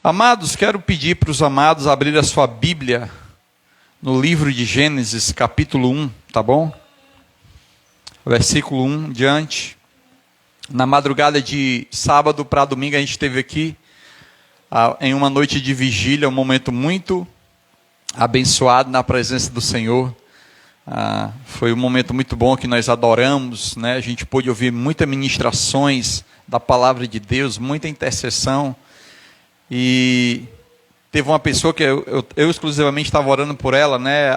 Amados, quero pedir para os amados abrir a sua Bíblia no livro de Gênesis, capítulo 1, tá bom? Versículo 1 diante. Na madrugada de sábado para domingo a gente esteve aqui em uma noite de vigília, um momento muito abençoado na presença do Senhor. Foi um momento muito bom que nós adoramos, né? A gente pôde ouvir muitas ministrações da palavra de Deus, muita intercessão. E teve uma pessoa que eu exclusivamente estava orando por ela, né?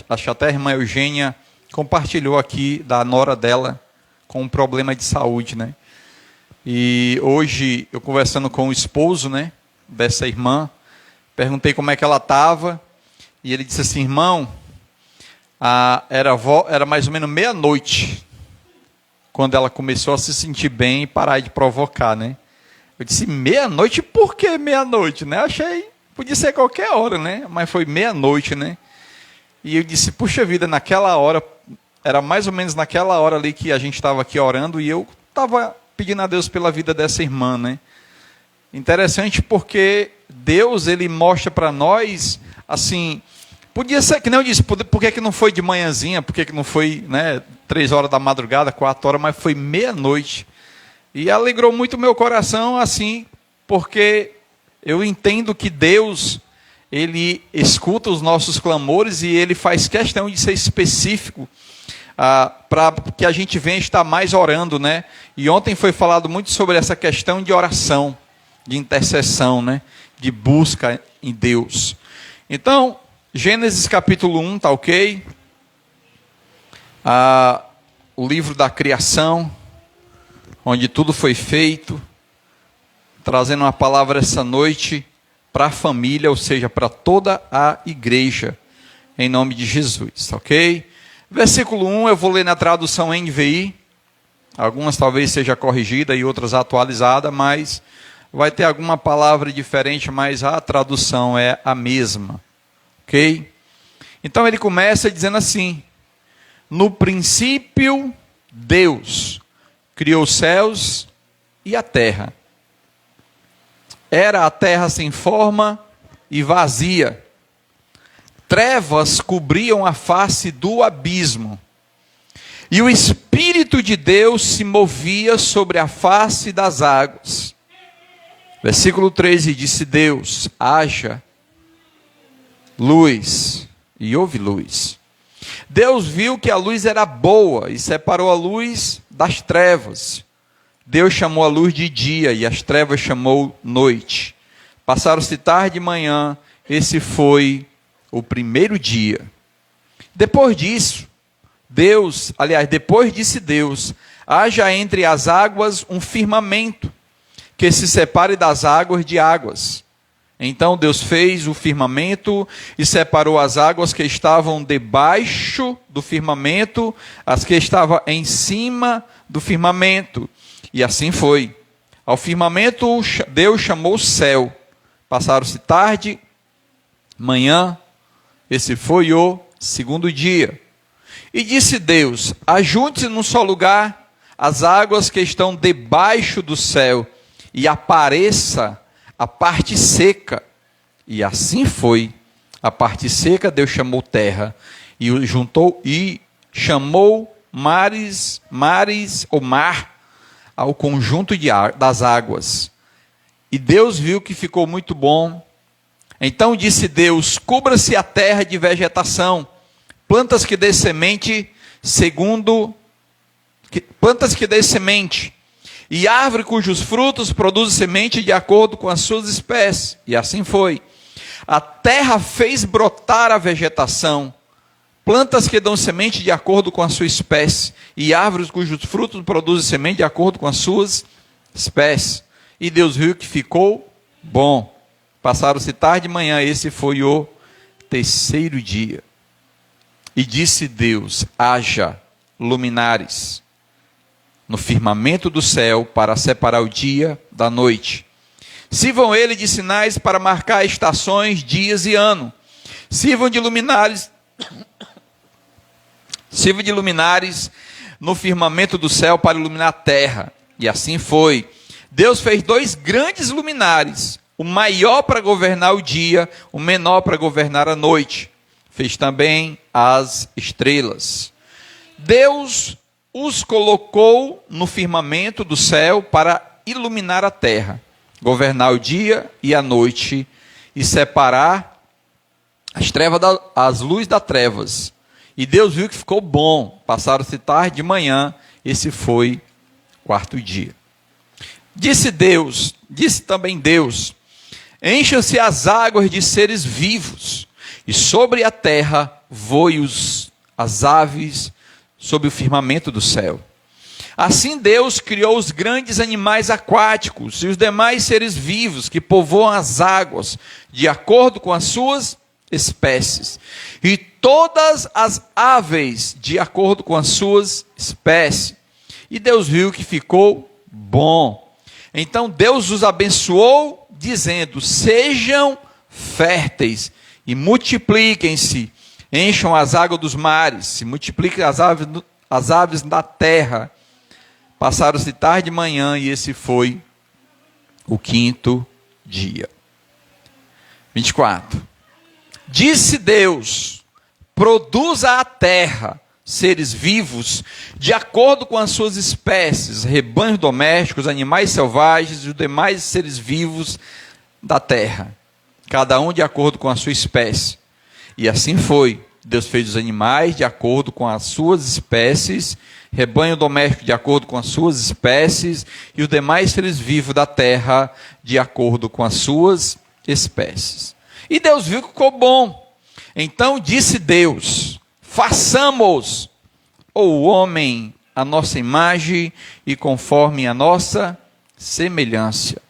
Acho que até a irmã Eugênia compartilhou aqui da nora dela com um problema de saúde, né? E hoje eu conversando com o esposo, né, dessa irmã, perguntei como é que ela estava e ele disse assim: irmão, era mais ou menos meia-noite quando ela começou a se sentir bem e parar de provocar, né? Eu disse, meia-noite? Por que meia-noite, né? Achei, podia ser qualquer hora, né? Mas foi meia-noite, né? E eu disse, puxa vida, naquela hora, era mais ou menos naquela hora ali que a gente estava aqui orando e eu estava pedindo a Deus pela vida dessa irmã, né? Interessante porque Deus, ele mostra para nós, assim, podia ser, que nem eu disse, por que não foi de manhãzinha, por que não foi, né, 3 horas da madrugada, 4 horas, mas foi meia-noite. E alegrou muito o meu coração, assim, porque eu entendo que Deus, ele escuta os nossos clamores e ele faz questão de ser específico para que a gente venha estar mais orando, né? E ontem foi falado muito sobre essa questão de oração, de intercessão, né? De busca em Deus. Então, Gênesis capítulo 1, tá ok? O livro da criação, onde tudo foi feito, trazendo uma palavra essa noite para a família, ou seja, para toda a igreja, em nome de Jesus, ok? Versículo 1, eu vou ler na tradução NVI, algumas talvez seja corrigida e outras atualizada, mas vai ter alguma palavra diferente, mas a tradução é a mesma, ok? Então ele começa dizendo assim: no princípio, Deus criou os céus e a terra. Era a terra sem forma e vazia. Trevas cobriam a face do abismo. E o Espírito de Deus se movia sobre a face das águas. Versículo 13, disse Deus: haja luz, e houve luz. Deus viu que a luz era boa e separou a luz das trevas. Deus chamou a luz de dia e as trevas chamou noite. Passaram-se tarde e manhã, esse foi o primeiro dia. Depois disso, depois disse Deus: haja entre as águas um firmamento, que se separe das águas de águas. Então Deus fez o firmamento e separou as águas que estavam debaixo do firmamento, as que estavam em cima do firmamento. E assim foi. Ao firmamento Deus chamou céu. Passaram-se tarde, manhã, esse foi o segundo dia. E disse Deus: ajunte-se num só lugar as águas que estão debaixo do céu, e apareça a parte seca. E assim foi. A parte seca Deus chamou terra, e o juntou e chamou mares ou mar ao conjunto das águas. E Deus viu que ficou muito bom. Então disse Deus: cubra-se a terra de vegetação, plantas que dê semente e árvore cujos frutos produzem semente de acordo com as suas espécies. E assim foi. A terra fez brotar a vegetação, plantas que dão semente de acordo com a sua espécie, e árvores cujos frutos produzem semente de acordo com as suas espécies. E Deus viu que ficou bom. Passaram-se tarde e manhã, esse foi o terceiro dia. E disse Deus: haja luminares no firmamento do céu para separar o dia da noite. Sirvam ele de sinais para marcar estações, dias e ano. Sirvam de luminares no firmamento do céu para iluminar a terra. E assim foi. Deus fez 2 grandes luminares, o maior para governar o dia, o menor para governar a noite. Fez também as estrelas. Deus os colocou no firmamento do céu para iluminar a terra, governar o dia e a noite, e separar as luzes das trevas. E Deus viu que ficou bom. Passaram-se tarde e manhã, esse foi o quarto dia. Disse também Deus: encham-se as águas de seres vivos, e sobre a terra voem as aves sobre o firmamento do céu. Assim Deus criou os grandes animais aquáticos e os demais seres vivos que povoam as águas, de acordo com as suas espécies, e todas as aves de acordo com as suas espécies. E Deus viu que ficou bom. Então Deus os abençoou, dizendo: sejam férteis e multipliquem-se, encham as águas dos mares, se multipliquem as aves da terra. Passaram-se tarde e manhã, e esse foi o quinto dia. 24. Disse Deus: produza a terra seres vivos, de acordo com as suas espécies, rebanhos domésticos, animais selvagens e os demais seres vivos da terra, cada um de acordo com a sua espécie. E assim foi. Deus fez os animais de acordo com as suas espécies, rebanho doméstico de acordo com as suas espécies, e os demais seres vivos da terra de acordo com as suas espécies. E Deus viu que ficou bom. Então disse Deus: façamos o homem a nossa imagem e conforme a nossa semelhança.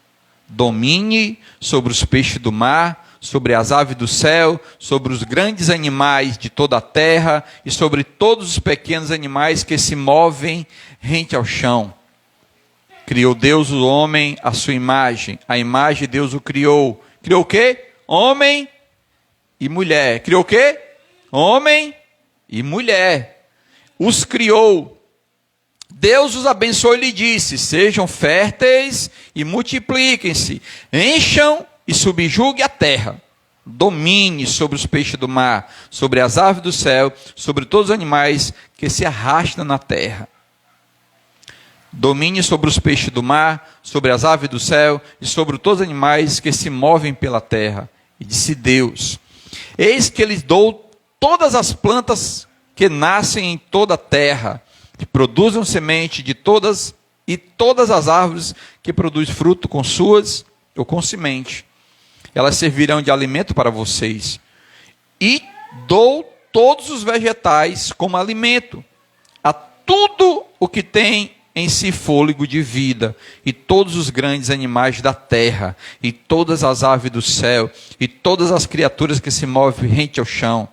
Domine sobre os peixes do mar, sobre as aves do céu, sobre os grandes animais de toda a terra e sobre todos os pequenos animais que se movem rente ao chão. Criou Deus o homem à sua imagem. A imagem de Deus o criou. Criou o quê? Homem e mulher. Criou o quê? Homem e mulher. Os criou. Deus os abençoou e lhe disse: sejam férteis e multipliquem-se, encham e subjugue a terra, domine sobre os peixes do mar, sobre as aves do céu, sobre todos os animais que se arrastam na terra. Domine sobre os peixes do mar, sobre as aves do céu e sobre todos os animais que se movem pela terra. E disse Deus: eis que lhes dou todas as plantas que nascem em toda a terra, que produzam semente de todas as árvores que produzem fruto com suas ou com semente. Elas servirão de alimento para vocês. E dou todos os vegetais como alimento, a tudo o que tem em si fôlego de vida, e todos os grandes animais da terra, e todas as aves do céu, e todas as criaturas que se movem rente ao chão.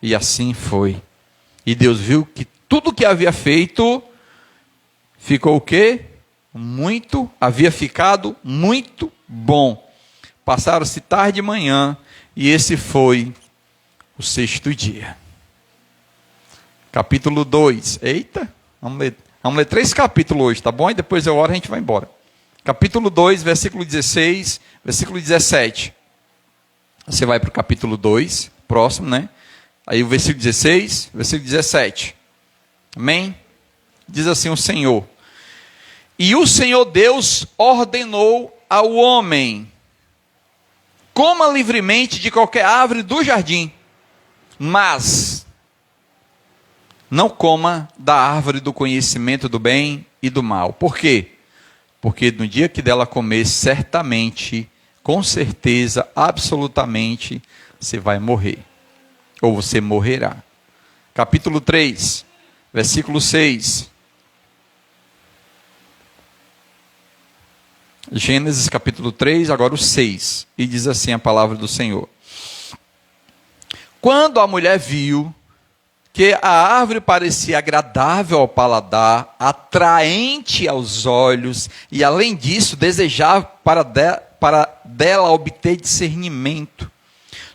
E assim foi. E Deus viu que tudo que havia feito ficou o quê? Havia ficado muito bom. Passaram-se tarde e manhã, e esse foi o sexto dia. Capítulo 2. Eita, vamos ler 3 capítulos hoje, tá bom? E depois eu oro e a gente vai embora. Capítulo 2, versículo 16, versículo 17. Você vai para o capítulo 2, próximo, né? Aí o versículo 16, versículo 17. Amém? Diz assim o Senhor: e o Senhor Deus ordenou ao homem: coma livremente de qualquer árvore do jardim, mas não coma da árvore do conhecimento do bem e do mal. Por quê? Porque no dia que dela comer, certamente, com certeza, absolutamente, você vai morrer. Ou você morrerá. Capítulo 3, versículo 6. Gênesis capítulo 3, agora o 6. E diz assim a palavra do Senhor: quando a mulher viu que a árvore parecia agradável ao paladar, atraente aos olhos, e além disso desejava para dela obter discernimento,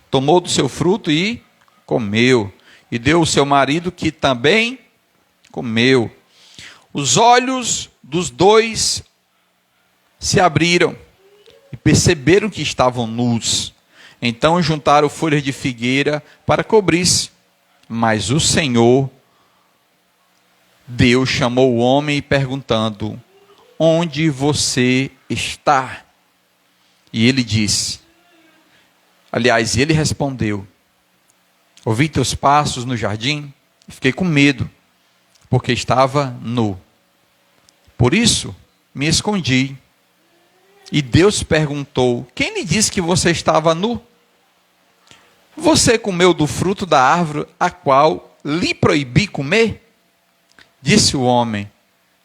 tomou do seu fruto e comeu, e deu ao seu marido, que também comeu. Os olhos dos dois se abriram, e perceberam que estavam nus. Então juntaram folhas de figueira para cobrir-se. Mas o Senhor, Deus, chamou o homem perguntando: onde você está? E ele disse, ele respondeu: ouvi teus passos no jardim e fiquei com medo, porque estava nu. Por isso me escondi. E Deus perguntou: quem lhe disse que você estava nu? Você comeu do fruto da árvore a qual lhe proibi comer? Disse o homem: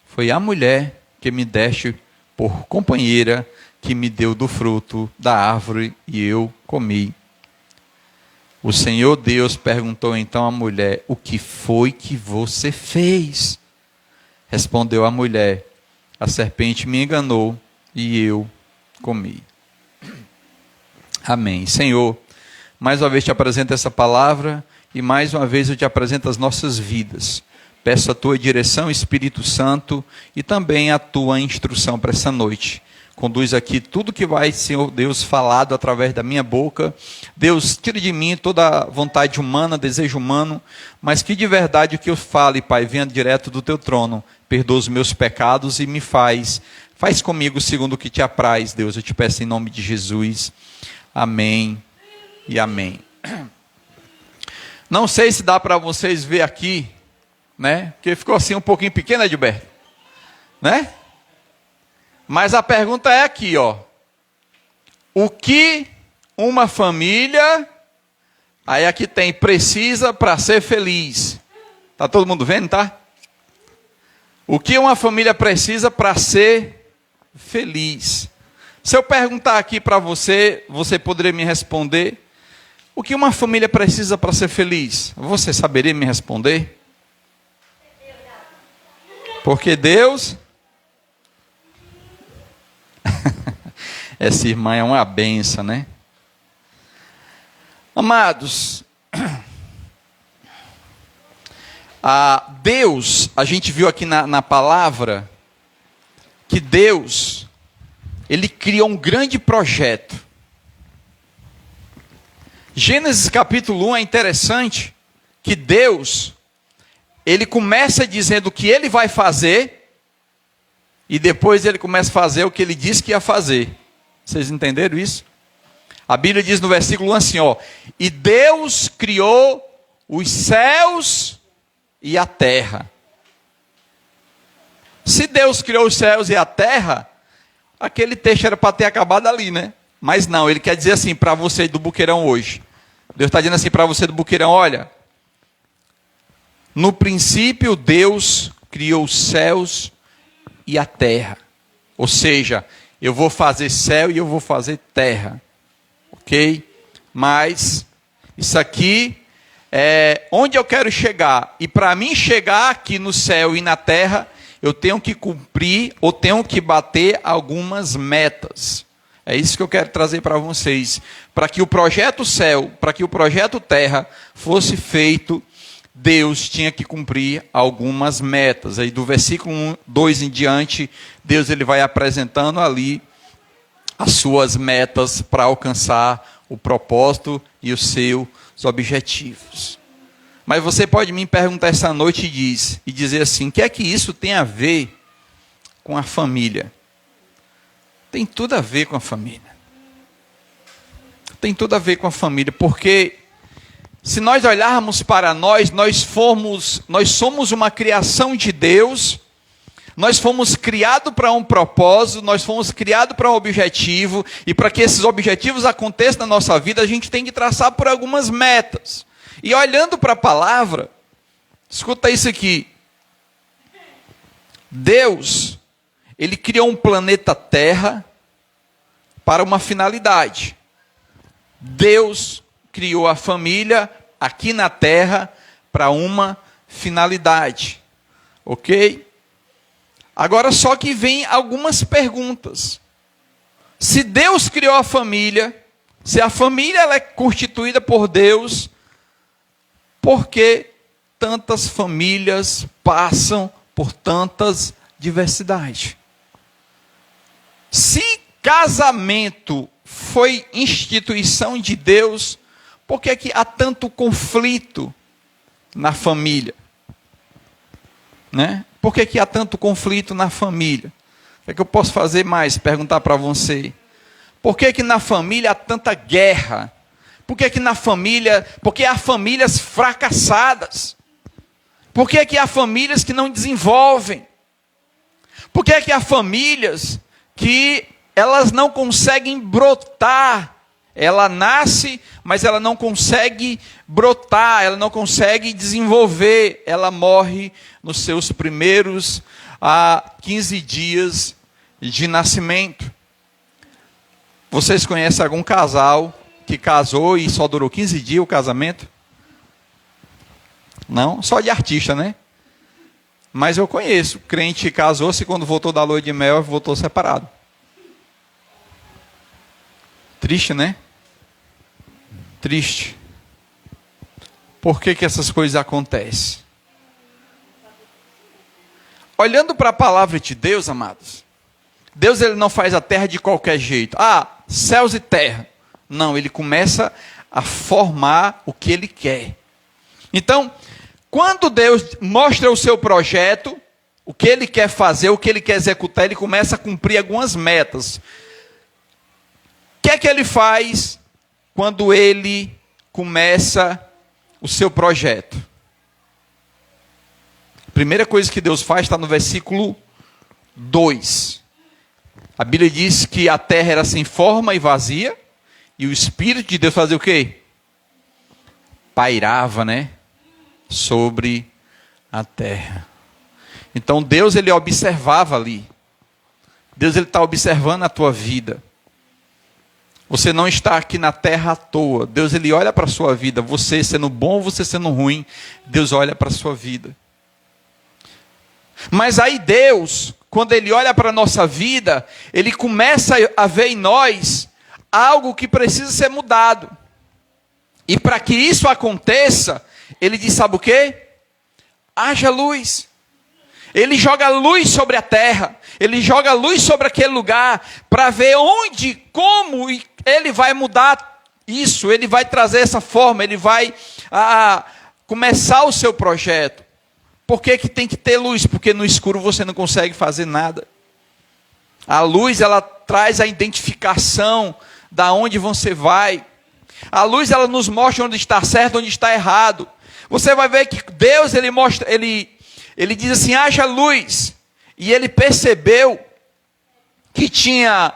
foi a mulher que me deste por companheira, que me deu do fruto da árvore e eu comi. O Senhor Deus perguntou então à mulher: o que foi que você fez? Respondeu a mulher: a serpente me enganou e eu comi. Amém. Senhor, mais uma vez te apresento essa palavra e mais uma vez eu te apresento as nossas vidas. Peço a tua direção, Espírito Santo, e também a tua instrução para essa noite. Conduz aqui tudo que vai, Senhor Deus, falado através da minha boca. Deus, tira de mim toda vontade humana, desejo humano, mas que de verdade o que eu fale, Pai, venha direto do teu trono. Perdoa os meus pecados e me faz comigo segundo o que te apraz, Deus. Eu te peço em nome de Jesus. Amém e amém. Não sei se dá para vocês ver aqui, né? Porque ficou assim um pouquinho pequeno, Edilberto, né? Mas a pergunta é aqui, ó. O que uma família, aí aqui tem, precisa para ser feliz? Tá todo mundo vendo, tá? O que uma família precisa para ser feliz? Se eu perguntar aqui para você, você poderia me responder? O que uma família precisa para ser feliz? Você saberia me responder? Porque Deus... Essa irmã é uma benção, né? Amados, Deus, a gente viu aqui na palavra, que Deus, Ele criou um grande projeto. Gênesis capítulo 1 é interessante, que Deus, Ele começa dizendo o que Ele vai fazer, e depois Ele começa a fazer o que Ele disse que ia fazer. Vocês entenderam isso? A Bíblia diz no versículo 1 assim, ó: e Deus criou os céus e a terra. Se Deus criou os céus e a terra, aquele texto era para ter acabado ali, né? Mas não, ele quer dizer assim para você do Buqueirão hoje. Deus está dizendo assim para você do Buqueirão: olha, no princípio Deus criou os céus e a terra. Ou seja, eu vou fazer céu e eu vou fazer terra. Ok? Mas isso aqui é onde eu quero chegar. E para mim chegar aqui no céu e na terra, eu tenho que cumprir ou tenho que bater algumas metas. É isso que eu quero trazer para vocês. Para que o projeto céu, para que o projeto terra fosse feito, Deus tinha que cumprir algumas metas. Aí do versículo 2 em diante, Deus ele vai apresentando ali as suas metas para alcançar o propósito e os seus objetivos. Mas você pode me perguntar essa noite e dizer assim: o que é que isso tem a ver com a família? Tem tudo a ver com a família. Tem tudo a ver com a família, porque se nós olharmos para nós somos uma criação de Deus, nós fomos criados para um propósito, nós fomos criados para um objetivo, e para que esses objetivos aconteçam na nossa vida, a gente tem que traçar por algumas metas. E olhando para a palavra, escuta isso aqui. Deus, Ele criou um planeta Terra para uma finalidade. Deus criou a família aqui na terra para uma finalidade. Ok? Agora só que vem algumas perguntas. Se Deus criou a família, se a família ela é constituída por Deus, por que tantas famílias passam por tantas diversidades? Se casamento foi instituição de Deus, por que é que há tanto conflito na família? Né? Por que é que há tanto conflito na família? O que é que eu posso fazer mais? Perguntar para você. Por que é que na família há tanta guerra? Por que é que na família... Porque há famílias fracassadas. Por que é que há famílias que não desenvolvem? Por que é que há famílias que elas não conseguem brotar? Ela nasce, mas ela não consegue brotar, ela não consegue desenvolver. Ela morre nos seus primeiros 15 dias de nascimento. Vocês conhecem algum casal que casou e só durou 15 dias o casamento? Não? Só de artista, né? Mas eu conheço. Crente que casou-se e quando voltou da lua de mel, voltou separado. Triste, né? Triste. Por que que essas coisas acontecem? Olhando para a palavra de Deus, amados, Deus ele não faz a terra de qualquer jeito. Céus e terra. Não, ele começa a formar o que ele quer. Então, quando Deus mostra o seu projeto, o que ele quer fazer, o que ele quer executar, ele começa a cumprir algumas metas. O que é que ele faz quando ele começa o seu projeto? A primeira coisa que Deus faz está no versículo 2. A Bíblia diz que a terra era sem forma e vazia, e o Espírito de Deus fazia o quê? Pairava, né? Sobre a terra. Então Deus ele observava ali. Deus ele está observando a tua vida. Você não está aqui na terra à toa. Deus ele olha para a sua vida. Você sendo bom, você sendo ruim, Deus olha para a sua vida. Mas aí Deus, quando ele olha para a nossa vida, ele começa a ver em nós algo que precisa ser mudado. E para que isso aconteça, ele diz, sabe o quê? Haja luz. Ele joga luz sobre a terra. Ele joga luz sobre aquele lugar para ver onde, como ele vai mudar isso. Ele vai trazer essa forma. Ele vai começar o seu projeto. Por que que tem que ter luz? Porque no escuro você não consegue fazer nada. A luz, ela traz a identificação da onde você vai. A luz, ela nos mostra onde está certo, onde está errado. Você vai ver que Deus, ele mostra, ele diz assim, haja luz. E ele percebeu que tinha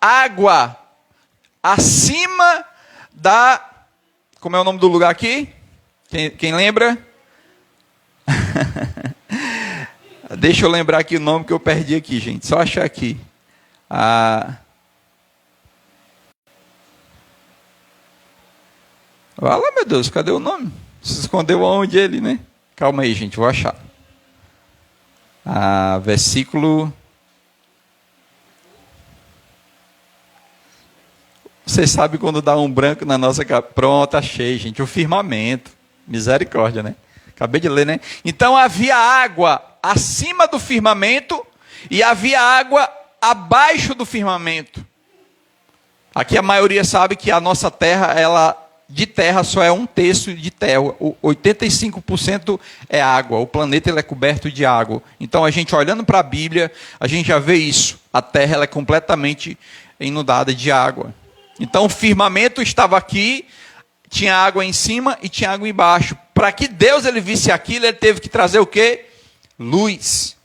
água acima da... Como é o nome do lugar aqui? Quem lembra? Deixa eu lembrar aqui o nome que eu perdi aqui, gente. Só achar aqui. Olha, meu Deus, cadê o nome? Se escondeu aonde ele, né? Calma aí, gente, vou achar. Versículo... Vocês sabem quando dá um branco na nossa... Pronto, achei, gente. O firmamento. Misericórdia, né? Acabei de ler, né? Então havia água acima do firmamento e havia água abaixo do firmamento. Aqui a maioria sabe que a nossa terra, de terra só é 1/3 de terra. 85% é água. O planeta ele é coberto de água. Então a gente olhando para a Bíblia, a gente já vê isso. A terra ela é completamente inundada de água. Então o firmamento estava aqui, tinha água em cima e tinha água embaixo. Para que Deus ele visse aquilo, ele teve que trazer o quê? Luz.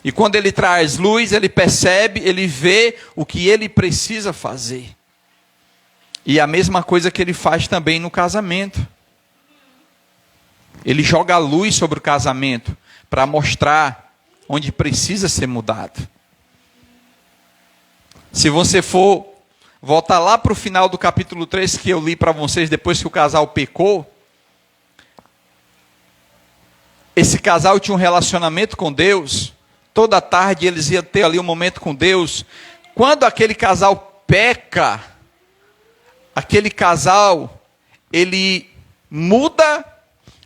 E quando ele traz luz, ele percebe, ele vê o que ele precisa fazer. E a mesma coisa que ele faz também no casamento. Ele joga a luz sobre o casamento para mostrar onde precisa ser mudado. Se você for voltar lá para o final do capítulo 3 que eu li para vocês depois que o casal pecou, esse casal tinha um relacionamento com Deus, toda tarde eles iam ter ali um momento com Deus. Quando aquele casal peca, aquele casal, ele muda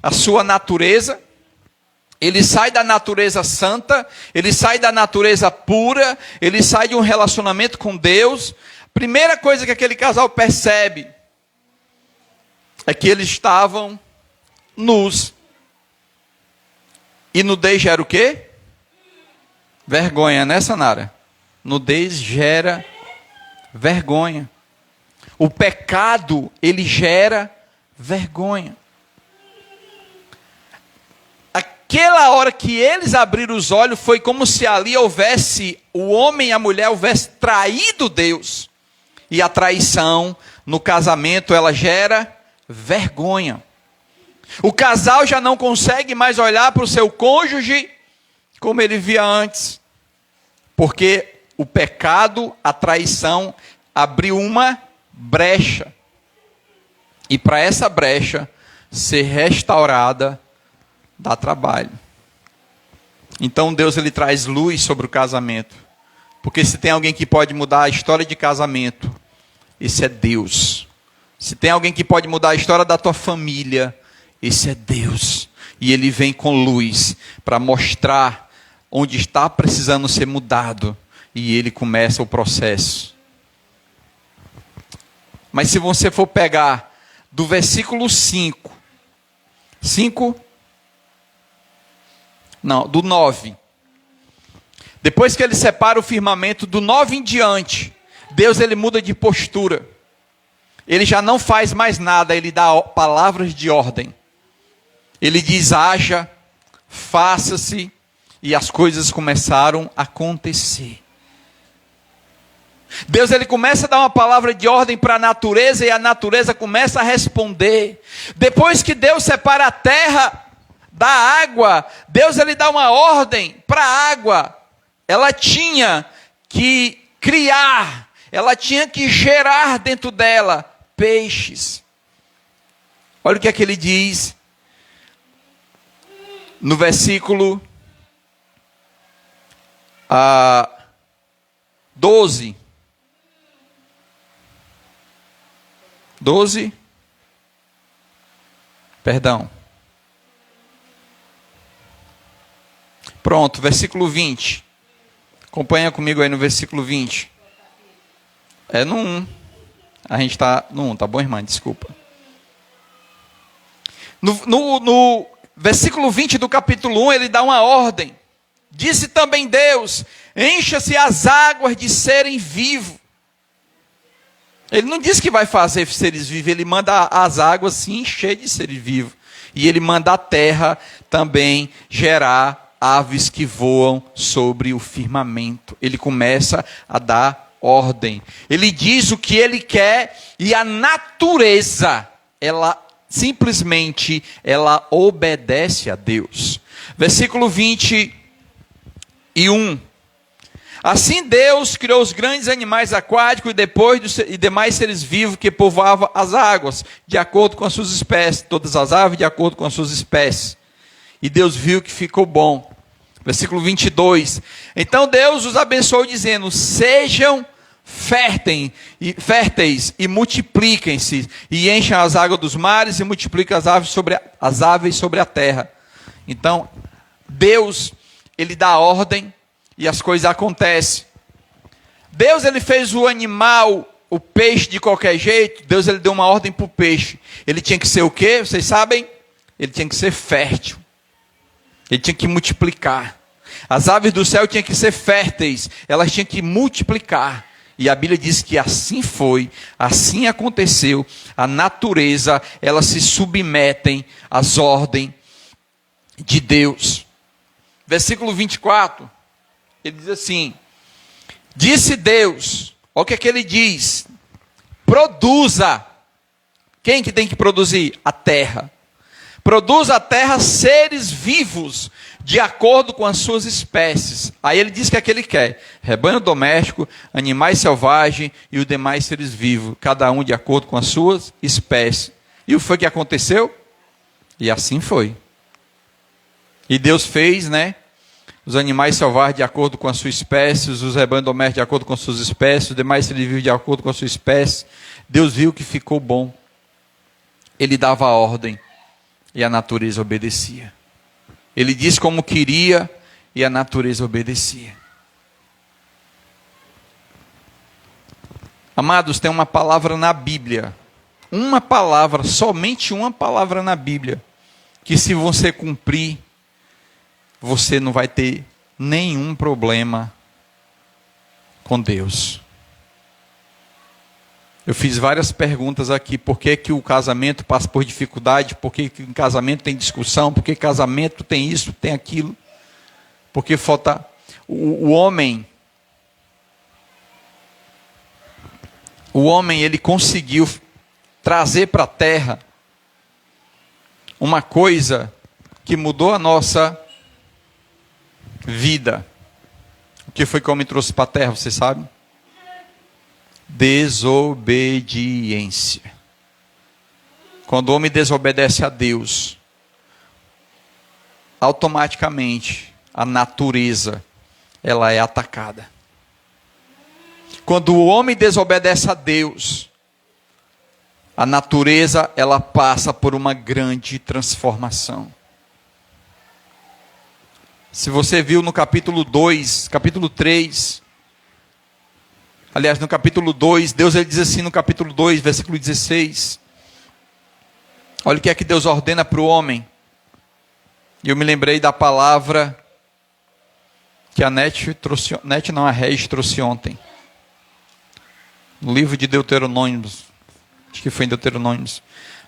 a sua natureza, Ele sai da natureza santa, ele sai da natureza pura, ele sai de um relacionamento com Deus. Primeira coisa que aquele casal percebe é que eles estavam nus. E nudez gera o quê? Vergonha, né, Sanara? Nudez gera vergonha. O pecado, ele gera vergonha. Aquela hora que eles abriram os olhos, foi como se ali houvesse, o homem e a mulher houvesse traído Deus. E a traição no casamento, ela gera vergonha. O casal já não consegue mais olhar para o seu cônjuge como ele via antes. Porque o pecado, a traição, abriu uma brecha. E para essa brecha ser restaurada, dá trabalho. Então Deus, ele traz luz sobre o casamento. Porque se tem alguém que pode mudar a história de casamento, esse é Deus. Se tem alguém que pode mudar a história da tua família, esse é Deus. E ele vem com luz para mostrar onde está precisando ser mudado. E ele começa o processo. Mas se você for pegar do versículo do 9. Depois que ele separa o firmamento, do 9 em diante, Deus, ele muda de postura. Ele já não faz mais nada, ele dá palavras de ordem. Ele diz: haja, faça-se, e as coisas começaram a acontecer. Deus, ele começa a dar uma palavra de ordem para a natureza, e a natureza começa a responder. Depois que Deus separa a terra da água, Deus, ele dá uma ordem para a água. Ela tinha que criar, ela tinha que gerar dentro dela peixes. Olha o que é que ele diz no versículo 12. 12. Perdão. Pronto, versículo 20. Acompanha comigo aí no versículo 20. É no 1. A gente está no 1, tá bom, irmã? Desculpa. No versículo 20 do capítulo 1, ele dá uma ordem. Disse também Deus: encha-se as águas de serem vivos. Ele não diz que vai fazer seres vivos, ele manda as águas se encher de seres vivos. E ele manda a terra também gerar aves que voam sobre o firmamento. Ele começa a dar ordem. Ele diz o que ele quer e a natureza, ela simplesmente, ela obedece a Deus. Versículo 21. Assim Deus criou os grandes animais aquáticos e demais seres vivos que povoavam as águas, de acordo com as suas espécies. Todas as aves de acordo com as suas espécies. E Deus viu que ficou bom. Versículo 22. Então Deus os abençoou dizendo: sejam férteis e multipliquem-se, e enchem as águas dos mares e multipliquem as aves sobre a terra. Então, Deus, ele dá ordem e as coisas acontecem. Deus, ele fez o animal, o peixe de qualquer jeito. Deus, ele deu uma ordem para o peixe. Ele tinha que ser o quê? Vocês sabem? Ele tinha que ser fértil. Ele tinha que multiplicar. As aves do céu tinham que ser férteis. Elas tinham que multiplicar. E a Bíblia diz que assim foi, assim aconteceu. A natureza, elas se submetem às ordens de Deus. Versículo 24. Ele diz assim: disse Deus, olha o que é que ele diz: produza. Quem que tem que produzir? A terra. Produza a terra seres vivos, de acordo com as suas espécies. Aí ele diz que é que ele quer: rebanho doméstico, animais selvagens e os demais seres vivos, cada um de acordo com as suas espécies. E o que foi que aconteceu? E assim foi. E Deus fez, né? Os animais selvagens de acordo com a sua espécie, os rebanhos domésticos de acordo com as suas espécies, os demais seres vivos de acordo com a sua espécie. Deus viu que ficou bom. Ele dava a ordem e a natureza obedecia. Ele disse como queria e a natureza obedecia. Amados, tem uma palavra na Bíblia, uma palavra, somente uma palavra na Bíblia, que se você cumprir, você não vai ter nenhum problema com Deus. Eu fiz várias perguntas aqui, por que que o casamento passa por dificuldade, por que que o casamento tem discussão, por que casamento tem isso, tem aquilo, porque falta o homem, ele conseguiu trazer para a terra uma coisa que mudou a nossa vida. O que foi que o homem trouxe para a terra, você sabe? Desobediência. Quando o homem desobedece a Deus, automaticamente a natureza ela é atacada. Quando o homem desobedece a Deus, a natureza ela passa por uma grande transformação. Se você viu no capítulo 2, capítulo 3, aliás, no capítulo 2, Deus ele diz assim no capítulo 2, versículo 16. Olha o que é que Deus ordena para o homem. E eu me lembrei da palavra que a Regi trouxe ontem. No livro de Deuteronômios. Acho que foi em Deuteronômios.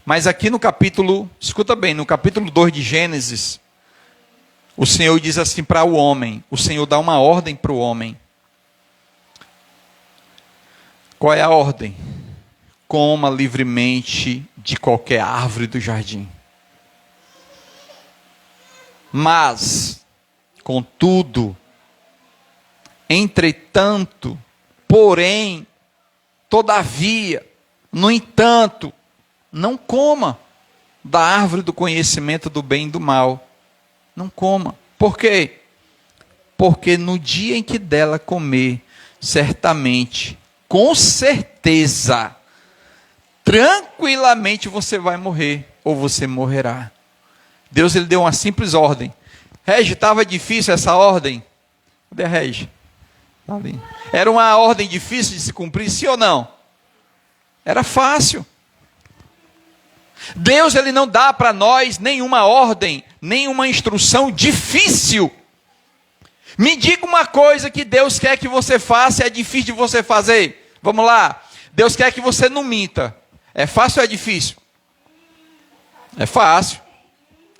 Mas aqui no capítulo, escuta bem, no capítulo 2 de Gênesis, o Senhor diz assim para o homem, o Senhor dá uma ordem para o homem. Qual é a ordem? Coma livremente de qualquer árvore do jardim. Mas, contudo, entretanto, porém, todavia, no entanto, não coma da árvore do conhecimento do bem e do mal. Não coma. Por quê? Porque no dia em que dela comer, certamente, com certeza, tranquilamente você vai morrer, ou você morrerá. Deus ele deu uma simples ordem. Regi, estava difícil essa ordem? Cadê a Regi? Tá ali. Era uma ordem difícil de se cumprir, sim ou não? Era fácil. Deus ele não dá para nós nenhuma ordem, nenhuma instrução difícil. Me diga uma coisa que Deus quer que você faça e é difícil de você fazer. Vamos lá. Deus quer que você não minta. É fácil ou é difícil? É fácil.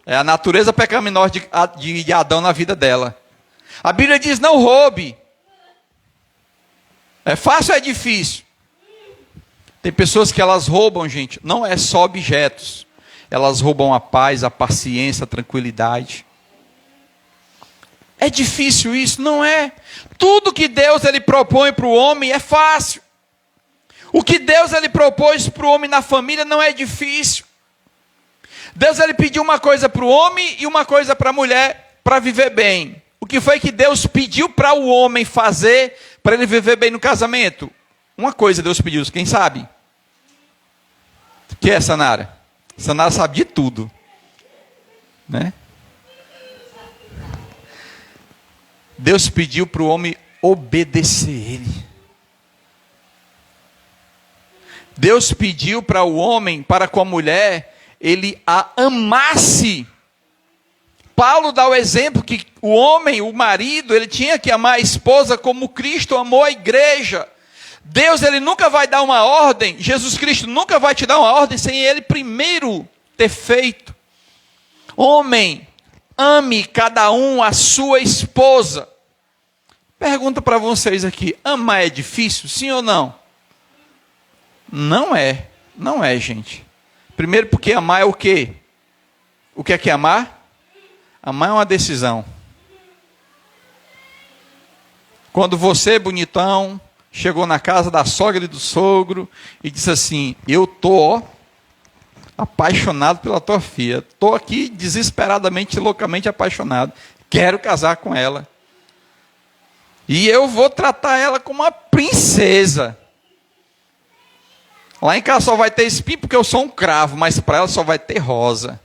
É a natureza pecaminosa de Adão na vida dela. A Bíblia diz não roube. É fácil ou é difícil? Tem pessoas que elas roubam, gente, não é só objetos. Elas roubam a paz, a paciência, a tranquilidade. É difícil isso? Não é. Tudo que Deus ele propõe para o homem é fácil. O que Deus ele propôs para o homem na família não é difícil. Deus ele pediu uma coisa para o homem e uma coisa para a mulher para viver bem. O que foi que Deus pediu para o homem fazer para ele viver bem no casamento? Uma coisa Deus pediu, quem sabe? O que é, Sanara? Sanara sabe de tudo. Né? Deus pediu para o homem obedecer ele. Deus pediu para o homem, para com a mulher, ele a amasse. Paulo dá o exemplo que o homem, o marido, ele tinha que amar a esposa como Cristo amou a igreja. Deus ele nunca vai dar uma ordem, Jesus Cristo nunca vai te dar uma ordem sem ele primeiro ter feito. Homem, ame cada um a sua esposa. Pergunta para vocês aqui, amar é difícil, sim ou não? Não é, gente. Primeiro porque amar é o quê? O que é amar? Amar é uma decisão. Quando você, bonitão, chegou na casa da sogra e do sogro e disse assim, eu estou apaixonado pela tua filha, estou aqui desesperadamente, loucamente apaixonado, quero casar com ela. E eu vou tratar ela como uma princesa. Lá em casa só vai ter espinho porque eu sou um cravo, mas para ela só vai ter rosa.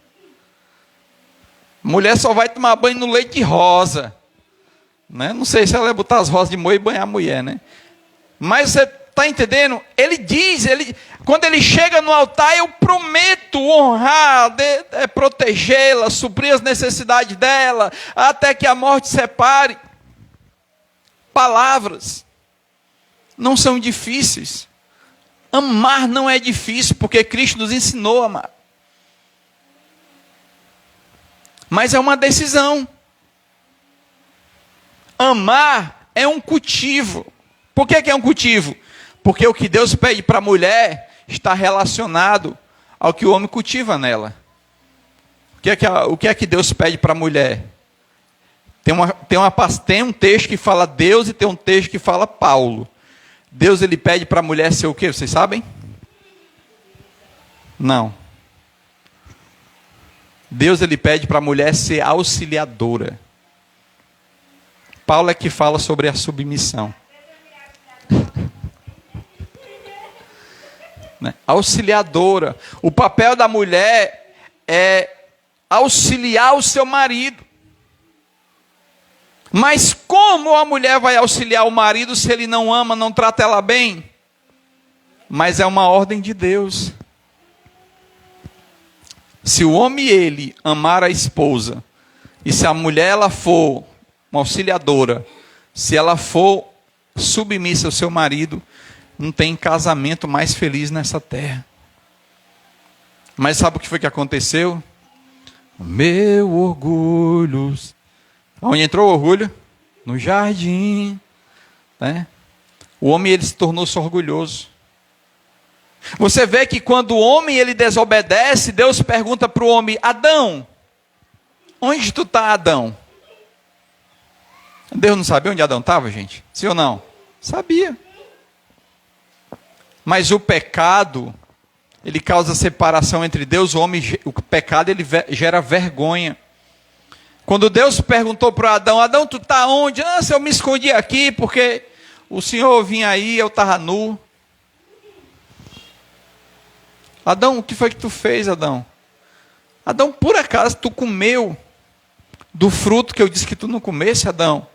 Mulher só vai tomar banho no leite de rosa. Né? Não sei se ela ia botar as rosas de moer e banhar a mulher, né? Mas você está entendendo? Ele diz, quando ele chega no altar, eu prometo honrar, protegê-la, suprir as necessidades dela, até que a morte separe. Palavras não são difíceis. Amar não é difícil, porque Cristo nos ensinou a amar. Mas é uma decisão. Amar é um cultivo. Por que é um cultivo? Porque o que Deus pede para a mulher está relacionado ao que o homem cultiva nela. O que é que Deus pede para a mulher? Tem um texto que fala Deus e tem um texto que fala Paulo. Deus ele pede para a mulher ser o quê? Vocês sabem? Não. Deus ele pede para a mulher ser auxiliadora. Paulo é que fala sobre a submissão. Né? Auxiliadora. O papel da mulher é auxiliar o seu marido. Mas como a mulher vai auxiliar o marido se ele não ama, não trata ela bem? Mas é uma ordem de Deus. Se o homem ele amar a esposa, e se a mulher ela for uma auxiliadora, se ela for submissa ao seu marido, não tem casamento mais feliz nessa terra. Mas sabe o que foi que aconteceu? Meu orgulho. Onde entrou o orgulho? No jardim. Né? O homem ele se tornou-se orgulhoso. Você vê que quando o homem ele desobedece, Deus pergunta para o homem: Adão, onde tu está, Adão? Deus não sabia onde Adão estava, gente? Sim ou não? Sabia. Mas o pecado, ele causa separação entre Deus e o homem. O pecado ele gera vergonha. Quando Deus perguntou para Adão: Adão, tu está onde? Ah, se eu me escondi aqui porque o Senhor vinha aí, eu estava nu. Adão, o que foi que tu fez, Adão? Adão, por acaso tu comeu do fruto que eu disse que tu não comesse, Adão?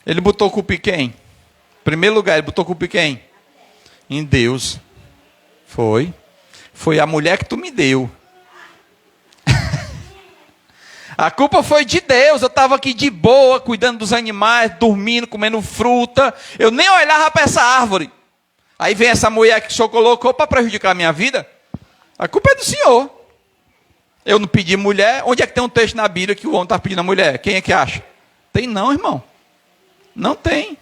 Ele botou culpa em quem? Em primeiro lugar, ele botou culpa em quem? Em Deus. Foi a mulher que tu me deu. A culpa foi de Deus. Eu estava aqui de boa, cuidando dos animais, dormindo, comendo fruta. Eu nem olhava para essa árvore. Aí vem essa mulher que o Senhor colocou para prejudicar a minha vida. A culpa é do Senhor. Eu não pedi mulher. Onde é que tem um texto na Bíblia que o homem está pedindo a mulher? Quem é que acha? Tem não, irmão. Não tem.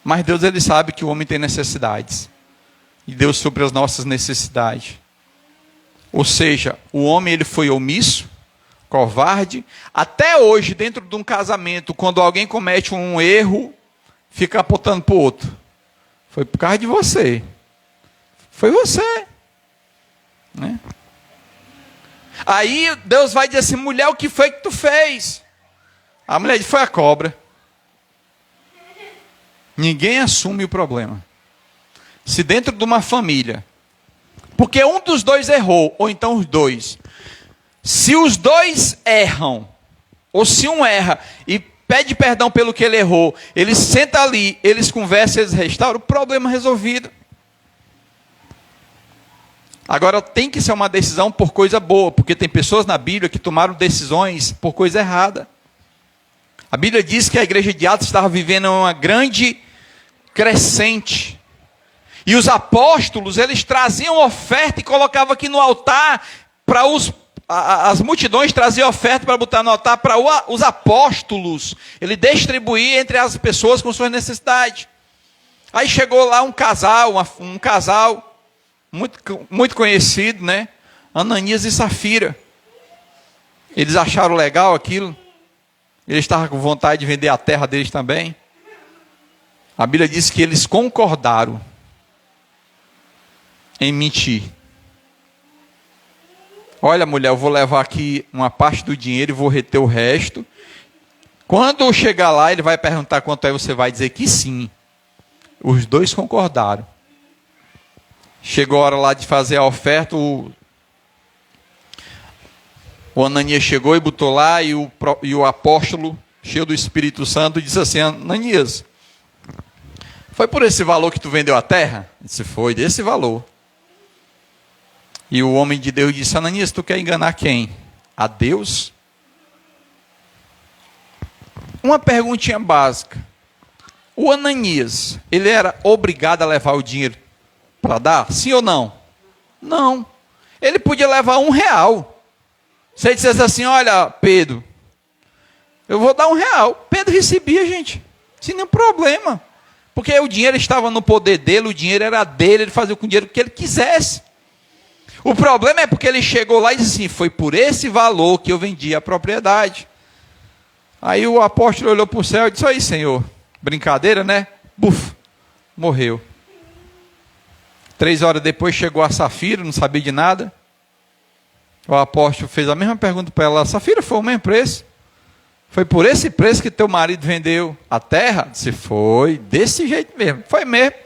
Mas Deus ele sabe que o homem tem necessidades. E Deus supre as nossas necessidades. Ou seja, o homem ele foi omisso, covarde. Até hoje, dentro de um casamento, quando alguém comete um erro, fica apontando para o outro. Foi por causa de você. Foi você. Né? Aí Deus vai dizer assim: mulher, o que foi que tu fez? A mulher diz: foi a cobra. Ninguém assume o problema. Se dentro de uma família, porque um dos dois errou, ou então os dois. Se os dois erram, ou se um erra e pede perdão pelo que ele errou, eles sentam ali, eles conversam, eles restauram, o problema resolvido. Agora tem que ser uma decisão por coisa boa, porque tem pessoas na Bíblia que tomaram decisões por coisa errada. A Bíblia diz que a igreja de Atos estava vivendo uma grande crescente. E os apóstolos, eles traziam oferta e colocavam aqui no altar, para as multidões traziam oferta para botar no altar, para os apóstolos, ele distribuía entre as pessoas com suas necessidades. Aí chegou lá um casal muito conhecido, né? Ananias e Safira. Eles acharam legal aquilo. Eles estavam com vontade de vender a terra deles também. A Bíblia diz que eles concordaram em mentir. Olha, mulher, eu vou levar aqui uma parte do dinheiro e vou reter o resto. Quando eu chegar lá, ele vai perguntar quanto é, você vai dizer que sim. Os dois concordaram. Chegou a hora lá de fazer a oferta, O Ananias chegou e botou lá, e o apóstolo, cheio do Espírito Santo, disse assim: Ananias, foi por esse valor que tu vendeu a terra? Ele disse: foi, desse valor. E o homem de Deus disse: Ananias, tu quer enganar quem? A Deus? Uma perguntinha básica. O Ananias, ele era obrigado a levar o dinheiro para dar? Sim ou não? Não. Ele podia levar R$1. Se ele dissesse assim: olha, Pedro, eu vou dar R$1. Pedro recebia, gente, sem nenhum problema. Porque o dinheiro estava no poder dele, o dinheiro era dele, ele fazia com o dinheiro o que ele quisesse. O problema é porque ele chegou lá e disse assim: foi por esse valor que eu vendi a propriedade. Aí o apóstolo olhou para o céu e disse: aí, Senhor, brincadeira, né? Buf, morreu. 3 horas depois chegou a Safira, não sabia de nada. O apóstolo fez a mesma pergunta para ela: Safira, foi o mesmo preço? Foi por esse preço que teu marido vendeu a terra? Disse: foi, desse jeito mesmo. Foi mesmo.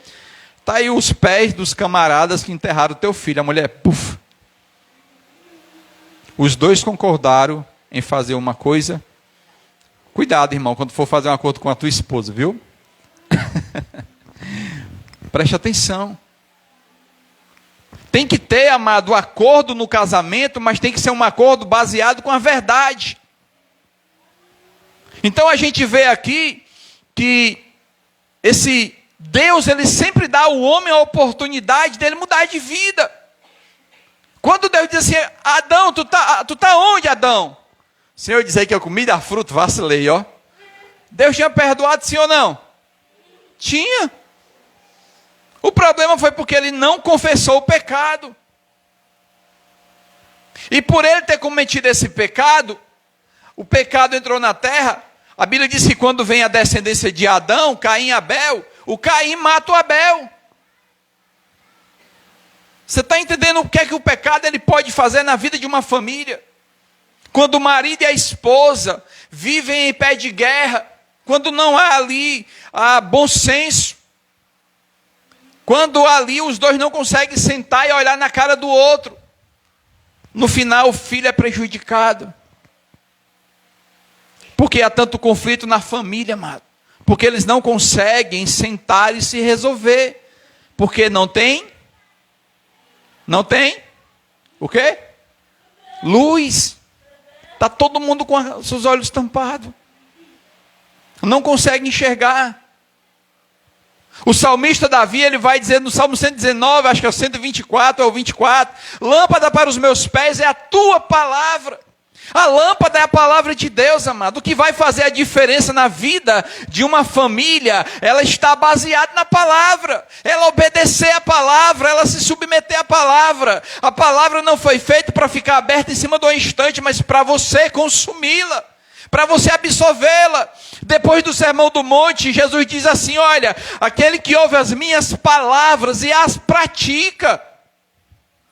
Está aí os pés dos camaradas que enterraram teu filho. A mulher, puf. Os dois concordaram em fazer uma coisa. Cuidado, irmão, quando for fazer um acordo com a tua esposa, viu? Preste atenção. Tem que ter, amado, acordo no casamento, mas tem que ser um acordo baseado com a verdade. Então a gente vê aqui que esse Deus, ele sempre dá ao homem a oportunidade dele mudar de vida. Quando Deus diz assim: Adão, tu tá onde, Adão? O Senhor diz aí que eu comi da fruta, vacilei, ó. Deus tinha perdoado, sim ou não? Tinha. O problema foi porque ele não confessou o pecado. E por ele ter cometido esse pecado, o pecado entrou na terra. A Bíblia diz que quando vem a descendência de Adão, Caim e Abel, o Caim mata o Abel. Você está entendendo o que é que o pecado ele pode fazer na vida de uma família? Quando o marido e a esposa vivem em pé de guerra, quando não há ali bom senso, quando ali os dois não conseguem sentar e olhar na cara do outro, no final o filho é prejudicado. Porque há tanto conflito na família, amado. Porque eles não conseguem sentar e se resolver. Porque não tem o quê? Luz. Está todo mundo com os seus olhos tampados. Não consegue enxergar. O salmista Davi, ele vai dizer no Salmo 119, acho que é o 124 ou 24, lâmpada para os meus pés é a tua palavra. A lâmpada é a palavra de Deus, amado. O que vai fazer a diferença na vida de uma família, ela está baseada na palavra. Ela obedecer a palavra, ela se submeter à palavra. A palavra não foi feita para ficar aberta em cima de um instante, mas para você consumi-la, para você absorvê-la. Depois do Sermão do Monte, Jesus diz assim: olha, aquele que ouve as minhas palavras e as pratica.